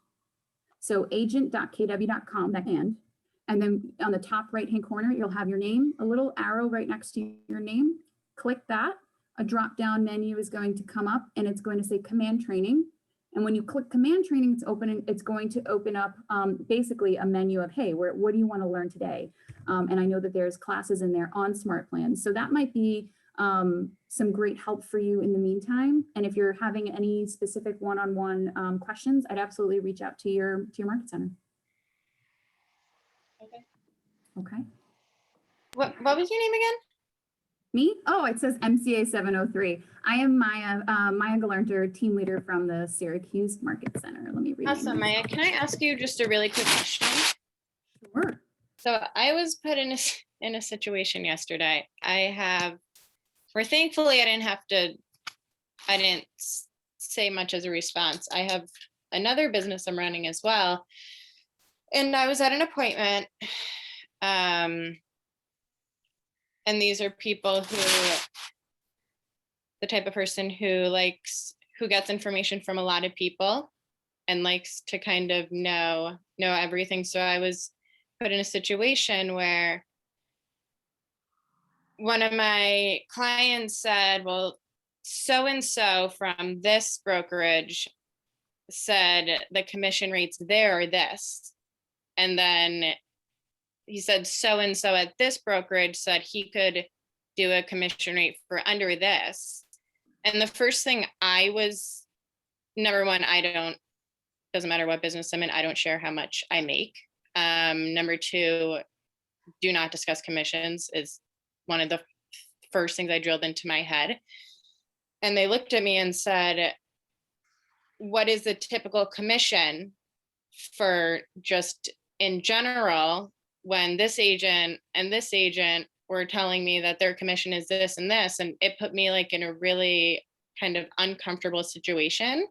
So agent.kw.com, that and then on the top right-hand corner, you'll have your name, a little arrow right next to your name. Click that. A drop-down menu is going to come up, and it's going to say Command Training. And when you click Command Training, it's going to open up basically a menu of, hey, what do you want to learn today? And I know that there's classes in there on smart plans. So that might be some great help for you in the meantime. And if you're having any specific one-on-one questions, I'd absolutely reach out to your market center. Okay. What was your name again? Me? Oh, it says MCA 703. I am Maya Galanter, team leader from the Syracuse Market Center. Let me read. Awesome, Maya. Can I ask you just a really quick question? Sure. So I was put in a situation yesterday. Thankfully I didn't say much as a response. I have another business I'm running as well. And I was at an appointment. And these are people the type of person who who gets information from a lot of people and likes to kind of know everything. So I was put in a situation where one of my clients said, well, so-and-so from this brokerage said the commission rates there are this. And then he said so-and-so at this brokerage said he could do a commission rate for under this. And the first thing I was, number one, doesn't matter what business I'm in, I don't share how much I make. Number two, do not discuss commissions is one of the first things I drilled into my head. And they looked at me and said, what is the typical commission for just in general, when this agent and this agent were telling me that their commission is this and this, and it put me like in a really kind of uncomfortable situation.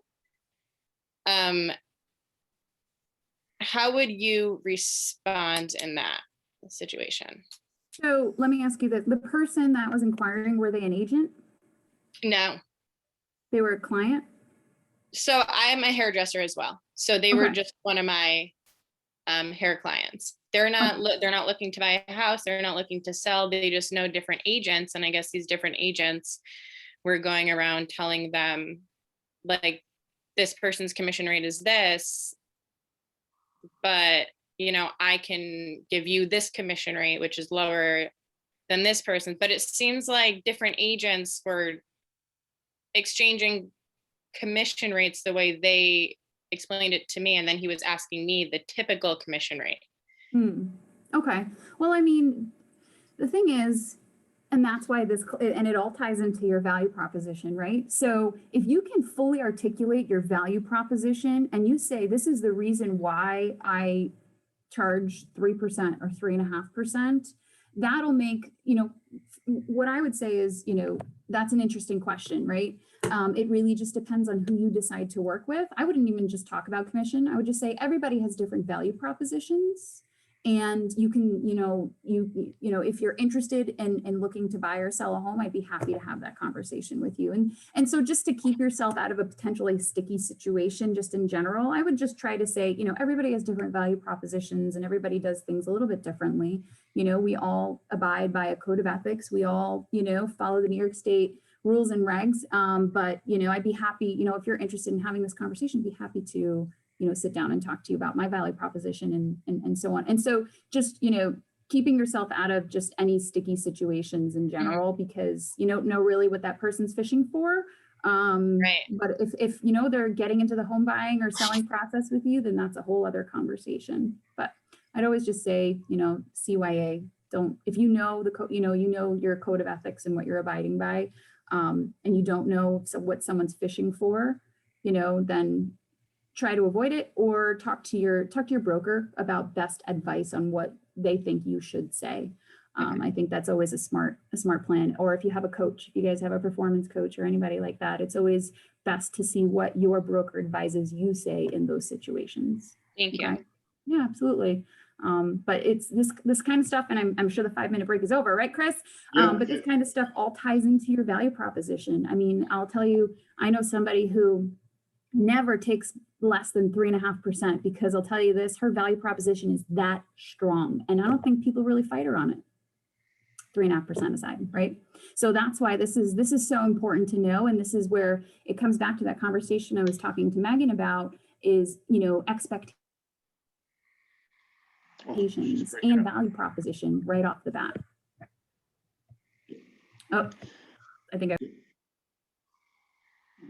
How would you respond in that situation? So let me ask you this, the person that was inquiring, were they an agent? No. They were a client? So I'm a hairdresser as well. So they were Okay. just one of my hair clients. They're not looking to buy a house. They're not looking to sell. They just know different agents. And I guess these different agents were going around telling them like, this person's commission rate is this, but I can give you this commission rate, which is lower than this person. But it seems like different agents were exchanging commission rates the way they explained it to me. And then he was asking me the typical commission rate. Okay. Well, I mean, the thing is, and that's why and it all ties into your value proposition, right? So if you can fully articulate your value proposition and you say, this is the reason why I charge 3% or 3.5%, that'll make, what I would say is, that's an interesting question, right? It really just depends on who you decide to work with. I wouldn't even just talk about commission. I would just say everybody has different value propositions. And you can, if you're interested in looking to buy or sell a home, I'd be happy to have that conversation with you. And so just to keep yourself out of a potentially sticky situation, just in general, I would just try to say, everybody has different value propositions and everybody does things a little bit differently. We all abide by a code of ethics. We all, follow the New York State rules and regs. But, I'd be happy, if you're interested in having this conversation, I'd be happy to sit down and talk to you about my value proposition and so on. And so just, keeping yourself out of just any sticky situations in general, because you don't know really what that person's fishing for. Right. But if they're getting into the home buying or selling process with you, then that's a whole other conversation. But I'd always just say, CYA, if you know the code, you know your code of ethics and what you're abiding by, and you don't know what someone's fishing for, then try to avoid it, or talk to your broker about best advice on what they think you should say. I think that's always a smart plan. Or if you have a coach, if you guys have a performance coach or anybody like that, it's always best to see what your broker advises you say in those situations. Thank you. Okay? Yeah, absolutely. But it's this kind of stuff, and I'm sure the 5-minute break is over, right, Chris? Yeah. But this kind of stuff all ties into your value proposition. I mean, I'll tell you, I know somebody who never takes less than 3.5%, because I'll tell you this, her value proposition is that strong. And I don't think people really fight her on it. 3.5% aside, right? So that's why this is so important to know. And this is where it comes back to that conversation I was talking to Megan about is, expectations and value proposition right off the bat. Oh, I think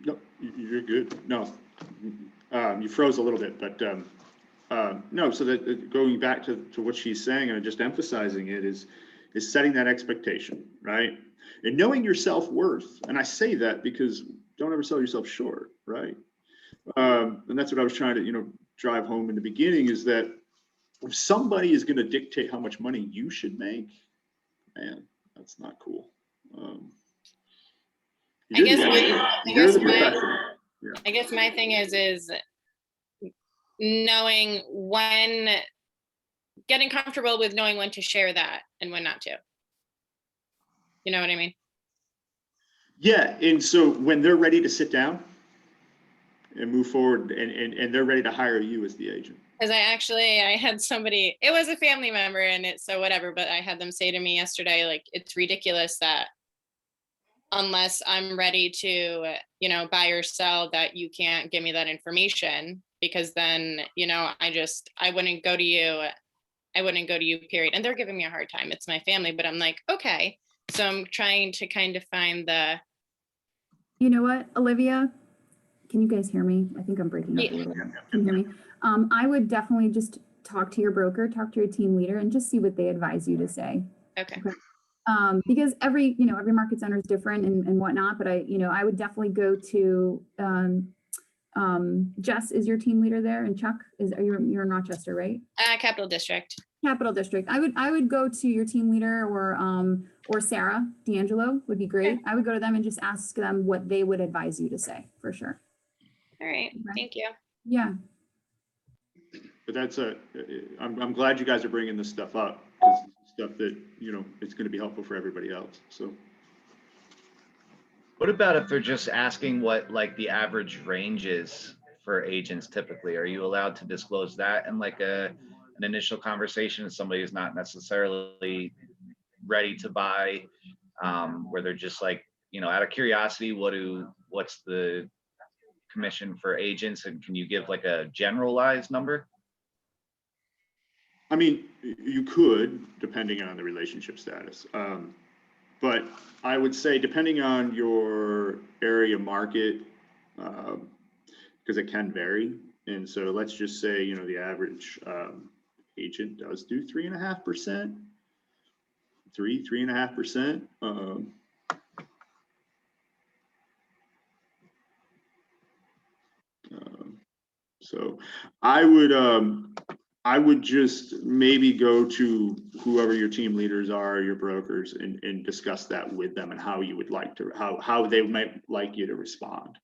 No, you're good. No, you froze a little bit, but no. So that going back to what she's saying and just emphasizing it is setting that expectation, right? And knowing your self-worth. And I say that because don't ever sell yourself short, right? And that's what I was trying to drive home in the beginning, is that if somebody is going to dictate how much money you should make, man, that's not cool. I guess my thing is knowing when, getting comfortable with knowing when to share that and when not to. You know what I mean? Yeah, and so when they're ready to sit down, move forward, and they're ready to hire you as the agent. Because I had somebody, it was a family member and it's so whatever, but I had them say to me yesterday, like, it's ridiculous that unless I'm ready to, buy or sell, that you can't give me that information, because then, I wouldn't go to you. I wouldn't go to you, period. And they're giving me a hard time. It's my family, but I'm like, okay. So I'm trying to kind of find You know what, Olivia? Can you guys hear me? I think I'm breaking up a little bit. Can you hear me? I would definitely just talk to your broker, talk to your team leader, and just see what they advise you to say. Okay. Because every market center is different and whatnot, but I would definitely go to, Jess is your team leader there, and Chuck you're in Rochester, right? Capital District. Capital District. I would go to your team leader or Sarah D'Angelo would be great. I would go to them and just ask them what they would advise you to say, for sure. All right. Thank you. Yeah. But I'm glad you guys are bringing this stuff up, because it's stuff that, it's going to be helpful for everybody else. So. What about if they're just asking what like the average range is for agents typically? Are you allowed to disclose that in like an initial conversation if somebody is not necessarily ready to buy, where they're just like, out of curiosity, what's the commission for agents, and can you give like a generalized number? I mean, you could, depending on the relationship status. But I would say, depending on your area market, because it can vary. And so let's just say, the average agent does do 3.5%, 3.5%. So I would just maybe go to whoever your team leaders are, your brokers, and discuss that with them, and how you would like to, how they might like you to respond.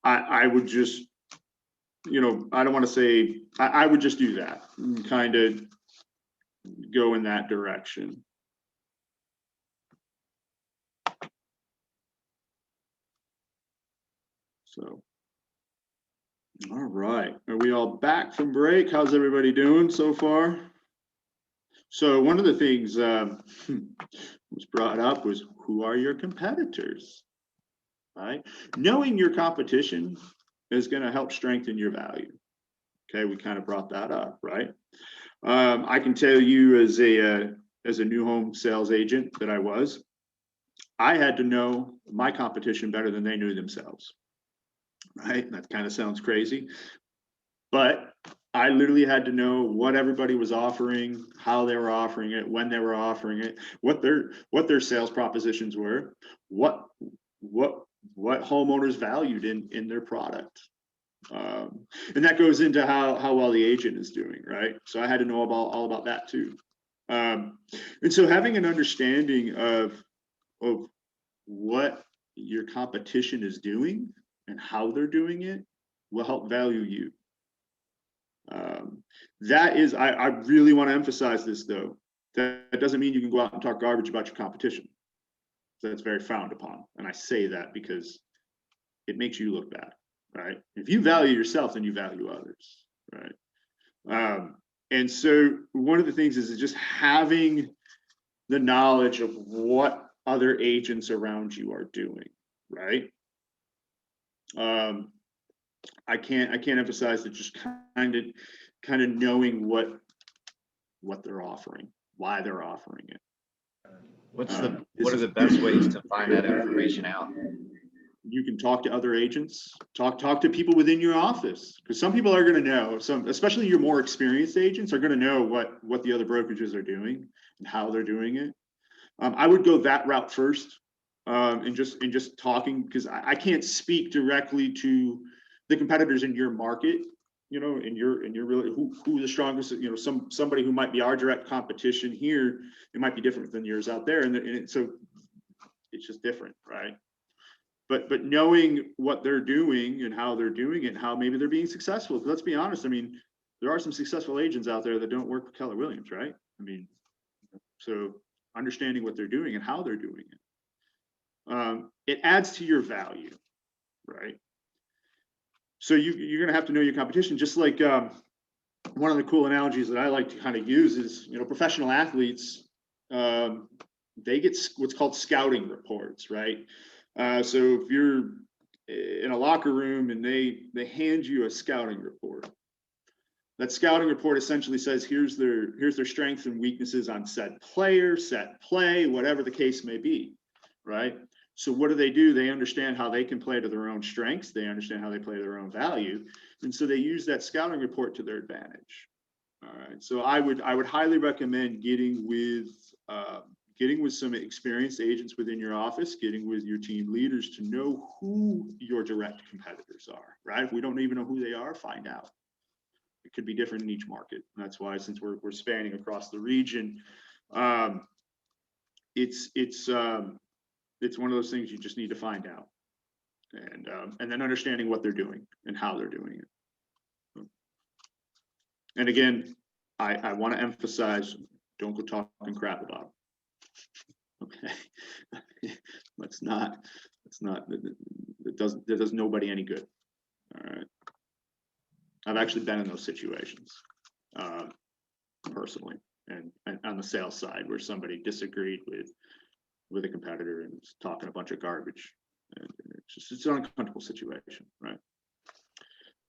I would just, I don't want to say, I would just do that, and kind of go in that direction. So. All right, are we all back from break? How's everybody doing so far? So one of the things was brought up was, who are your competitors? Right? Knowing your competition is going to help strengthen your value. Okay, we kind of brought that up, right? I can tell you as a new home sales agent that I had to know my competition better than they knew themselves. Right? That kind of sounds crazy, but I literally had to know what everybody was offering, how they were offering it, when they were offering it, what their sales propositions were, what homeowners valued in their product. And that goes into how well the agent is doing, right? So I had to know all about that too. And so having an understanding of what your competition is doing and how they're doing it will help value you. That is, I really want to emphasize this though. That doesn't mean you can go out and talk garbage about your competition. That's very frowned upon. And I say that because it makes you look bad, right? If you value yourself, then you value others, right? And so one of the things is just having the knowledge of what other agents around you are doing, right? I can't emphasize that, just kind of knowing what they're offering, why they're offering it. What are the best ways to find that information out? You can talk to other agents, talk to people within your office, because some people are going to know, especially your more experienced agents are going to know what the other brokerages are doing and how they're doing it. I would go that route first, and just talking, because I can't speak directly to the competitors in your market, in your really who the strongest, somebody who might be our direct competition here, it might be different than yours out there, and so it's just different, right? But knowing what they're doing and how they're doing it, and how maybe they're being successful. Let's be honest. I mean, there are some successful agents out there that don't work with Keller Williams, right? I mean, so understanding what they're doing and how they're doing it, it adds to your value, right? So you're going to have to know your competition, just like one of the cool analogies that I like to kind of use is, professional athletes, they get what's called scouting reports, right? So if you're in a locker room and they hand you a scouting report, that scouting report essentially says, here's their strengths and weaknesses on said player, set play, whatever the case may be, right? So what do? They understand how they can play to their own strengths. They understand how they play to their own value. And so they use that scouting report to their advantage. All right. So I would highly recommend getting with some experienced agents within your office, getting with your team leaders to know who your direct competitors are, right? If we don't even know who they are, find out. It could be different in each market. And that's why, since we're spanning across the region, it's one of those things you just need to find out, and then understanding what they're doing and how they're doing it. And again, I want to emphasize, don't go talking crap about them. Okay, it does nobody any good. All right. I've actually been in those situations personally, and on the sales side where somebody disagreed with a competitor and was talking a bunch of garbage. And it's an uncomfortable situation, right?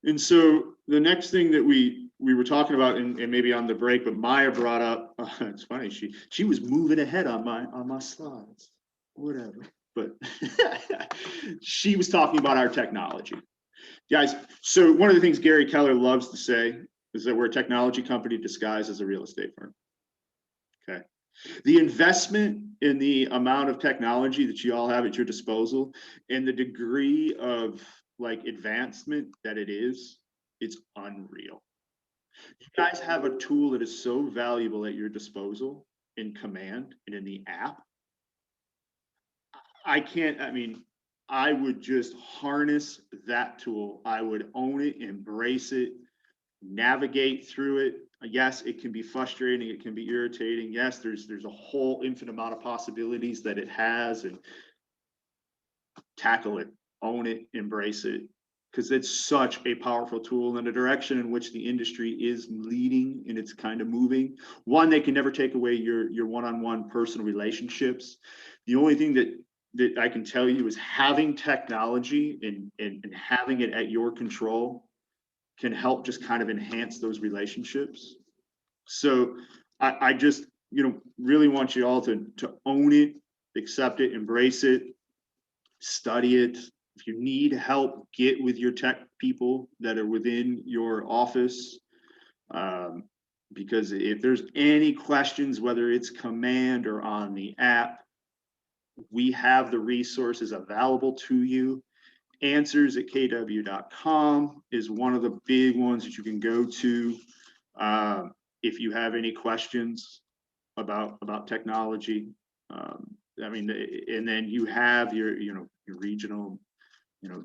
And so the next thing that we were talking about, and maybe on the break, but Maya brought up, it's funny, she was moving ahead on my slides, whatever. But she was talking about our technology. Guys, so one of the things Gary Keller loves to say is that we're a technology company disguised as a real estate firm. Okay. The investment in the amount of technology that you all have at your disposal and the degree of advancement that it's unreal. You guys have a tool that is so valuable at your disposal in Command and in the app. I would just harness that tool. I would own it, embrace it, navigate through it. Yes, it can be frustrating. It can be irritating. Yes, there's a whole infinite amount of possibilities that it has, and tackle it, own it, embrace it, because it's such a powerful tool in the direction in which the industry is leading, and it's kind of moving. One, they can never take away your one-on-one personal relationships. The only thing that I can tell you is having technology and having it at your control can help just kind of enhance those relationships. So I just, really want you all to own it, accept it, embrace it, study it. If you need help, get with your tech people that are within your office. Because if there's any questions, whether it's Command or on the app, we have the resources available to you. Answers@kw.com is one of the big ones that you can go to if you have any questions about technology. And then you have your regional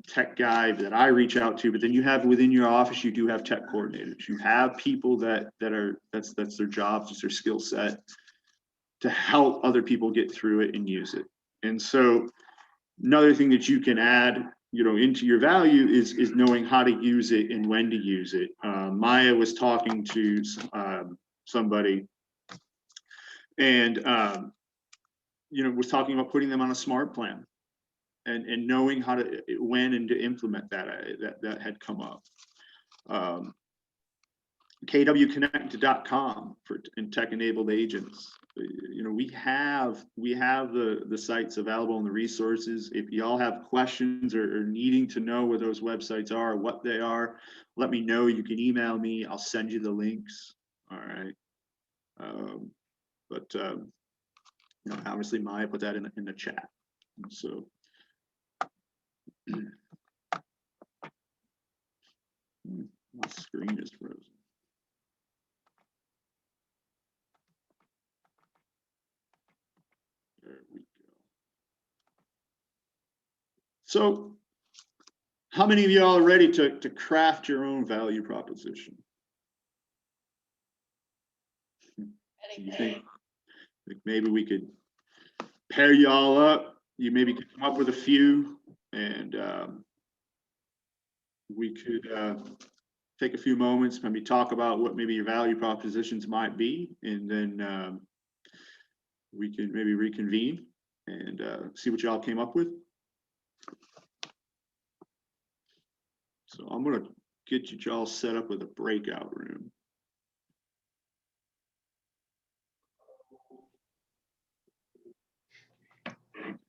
tech guy that I reach out to, but then you have within your office, you do have tech coordinators. You have people that's their jobs, it's their skill set to help other people get through it and use it. And so another thing that you can add, into your value is knowing how to use it and when to use it. Maya was talking to somebody and, was talking about putting them on a smart plan and knowing how to, when and to implement that had come up. kwconnect.com for tech-enabled agents. We have the sites available and the resources. If y'all have questions or needing to know where those websites are, what they are, let me know. You can email me. I'll send you the links. All right. Obviously Maya put that in the chat. So my screen is frozen. There we go. So how many of y'all are ready to craft your own value proposition? Do you think maybe we could pair you all up? You maybe could come up with a few and we could take a few moments, maybe talk about what maybe your value propositions might be, and then we can maybe reconvene and see what y'all came up with. So I'm gonna get you all set up with a breakout room.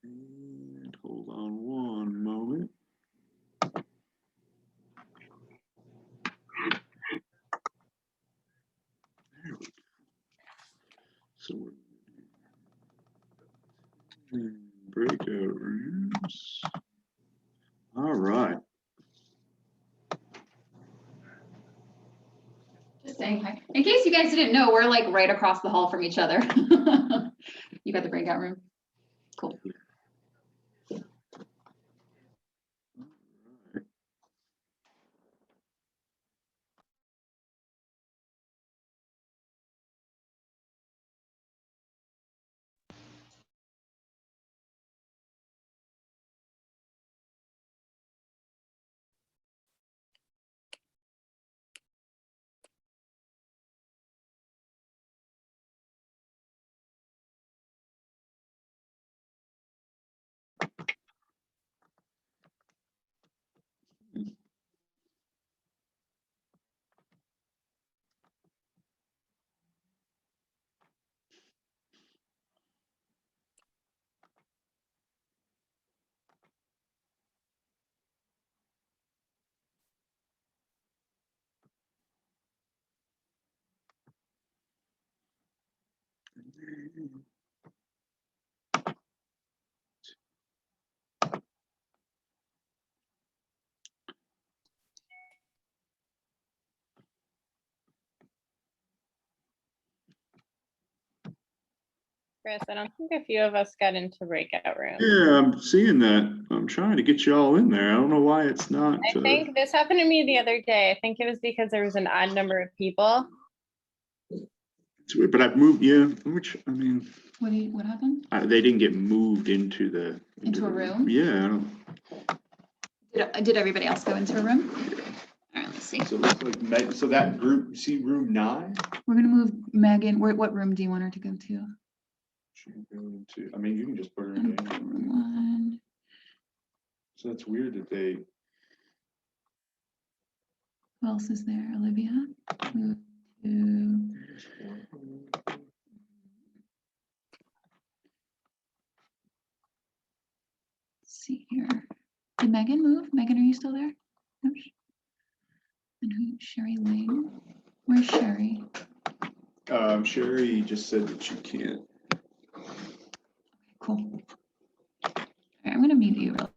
And hold on one moment. There we go. So we're in breakout rooms. All right. Just saying hi. In case you guys didn't know, we're like right across the hall from each other. You got the breakout room. Cool. Chris, I don't think a few of us got into breakout rooms. Yeah, I'm seeing that. I'm trying to get you all in there. I don't know why it's not. I think this happened to me the other day. I think it was because there was an odd number of people. It's weird, but I've moved. Yeah, which I mean, What happened? they didn't get moved into the Into a the room? Yeah. I don't, Did everybody else go into a room? All right, let's see. so it looks like so that group. You see room 9. We're gonna move Megan. What room do you want her to go to? Should go into. I mean, you can just put her in. Room 1. So it's weird that they. Who else is there? Olivia. Move to. Let's see here. Did Megan move? Megan, are you still there? Nope. And who? Sherry Ling. Where's Sherry? Sherry just said that you can't. Cool. All right, I'm gonna mute you real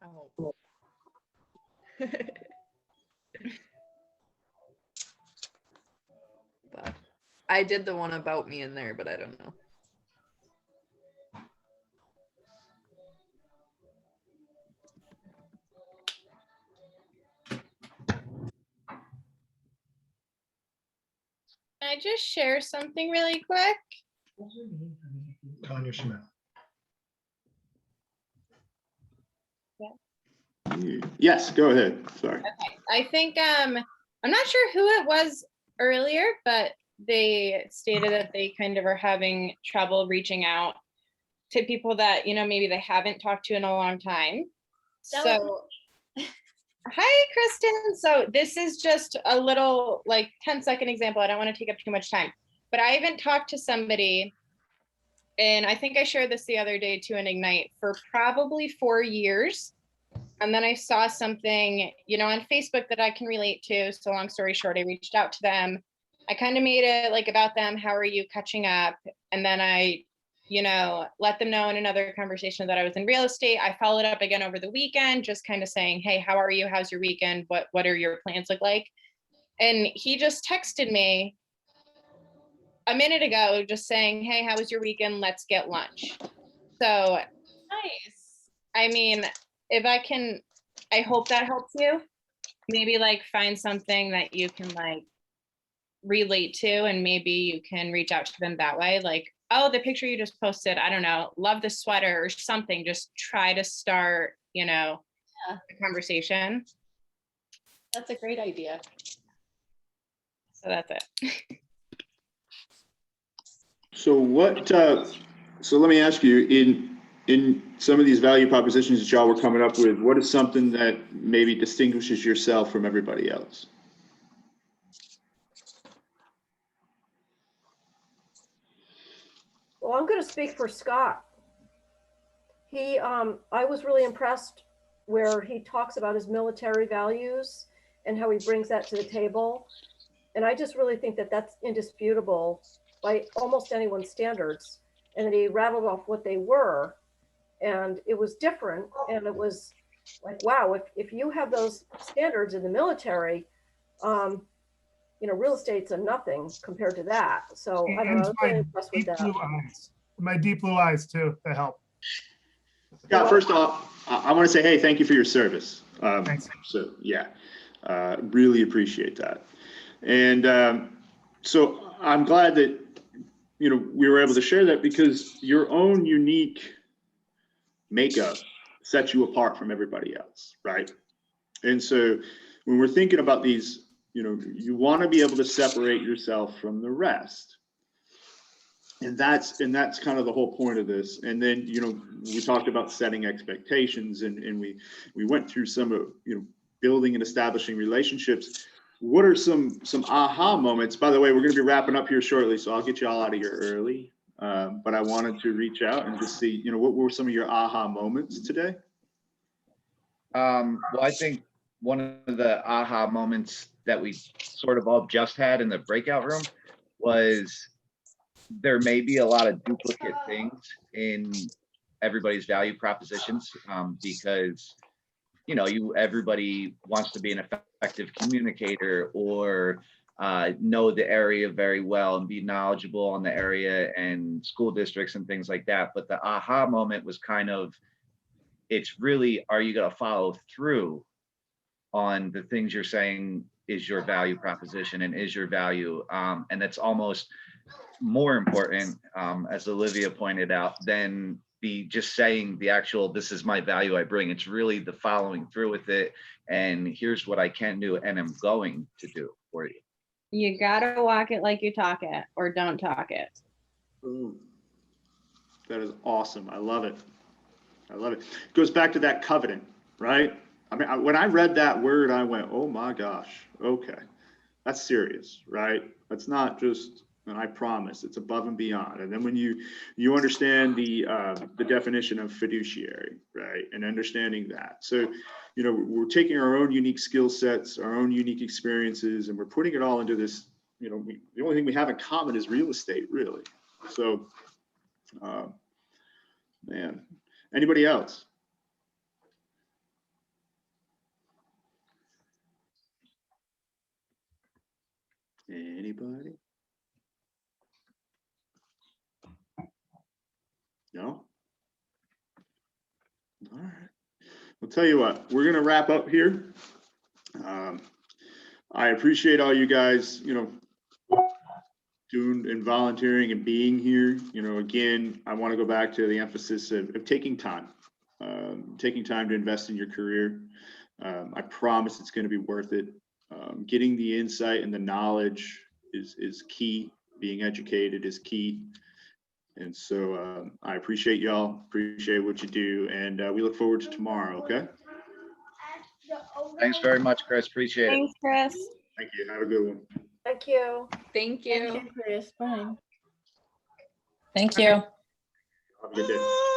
Oh. But I did the one about me in there, but I don't know. Can I just share something really quick? Tanya Schmidt. Yes, go ahead. Sorry. Okay, I think I'm not sure who it was earlier, but they stated that they kind of are having trouble reaching out to people that, you know, maybe they haven't talked to in a long time. So hi, Kristen. So this is just a little like 10-second example. I don't want to take up too much time, but I haven't talked to somebody, and I think I shared this the other day too in Ignite, for probably 4 years. And then I saw something, you know, on Facebook that I can relate to. So long story short, I reached out to them. I kind of made it like about them. How are you catching up? And then I, you know, let them know in another conversation that I was in real estate. I followed up again over the weekend, just kind of saying, hey, how are you? How's your weekend? What are your plans look like? And he just texted me a minute ago, just saying, hey, how was your weekend? Let's get lunch. So Nice. I mean, if I can, I hope that helps you. Maybe like find something that you can like relate to, and maybe you can reach out to them that way. Like, oh, the picture you just posted, I don't know, love the sweater or something. Just try to start, you know, a conversation. That's a great idea. So that's it. So what, so let me ask you, in some of these value propositions that y'all were coming up with, what is something that maybe distinguishes yourself from everybody else? Well, I'm going to speak for Scott. I was really impressed where he talks about his military values and how he brings that to the table. And I just really think that that's indisputable by almost anyone's standards. And then he rattled off what they were, and it was different. And it was like, wow, if you have those standards in the military, you know, real estate's a nothing compared to that. So I don't know, I was really impressed with that. My deep blue eyes too, that help. Scott, first off, I want to say, hey, thank you for your service. Thanks. So yeah, really appreciate that. And so I'm glad that, you know, we were able to share that, because your own unique makeup sets you apart from everybody else, right? And so when we're thinking about these, you know, you want to be able to separate yourself from the rest. And that's kind of the whole point of this. And then, you know, we talked about setting expectations, and we went through some of, you know, building and establishing relationships. What are some aha moments? By the way, we're going to be wrapping up here shortly, so I'll get you all out of here early. But I wanted to reach out and just see, you know, what were some of your aha moments today? Well, I think one of the aha moments that we sort of all just had in the breakout room was there may be a lot of duplicate things in everybody's value propositions, because, you know, everybody wants to be an effective communicator, or know the area very well and be knowledgeable on the area and school districts and things like that. But the aha moment was kind of, it's really, are you going to follow through on the things you're saying is your value proposition and is your value? And that's almost more important, as Olivia pointed out, than just saying the actual, this is my value I bring. It's really the following through with it, and here's what I can do and I'm going to do for you. You gotta walk it like you talk it, or don't talk it. Ooh, that is awesome. I love it. I love it. Goes back to that covenant, right? I mean, when I read that word, I went, oh my gosh, okay, that's serious, right? That's not just, and I promise, it's above and beyond. And then when you understand the definition of fiduciary, right, and understanding that, so, you know, we're taking our own unique skill sets, our own unique experiences, and we're putting it all into this. You know, the only thing we have in common is real estate, really. So, man, anybody else? Anybody? No? All right. I'll tell you what, we're gonna wrap up here. I appreciate all you guys, doing and volunteering and being here. Again, I want to go back to the emphasis of taking time to invest in your career. I promise it's going to be worth it. Getting the insight and the knowledge is key. Being educated is key. And so I appreciate y'all, appreciate what you do, and we look forward to tomorrow, okay? Thanks very much, Chris. Appreciate it. Thanks, Chris. Thank you. Have a good one. Thank you. Thank you. Thank you, Chris. Bye. Thank you. Have a good day.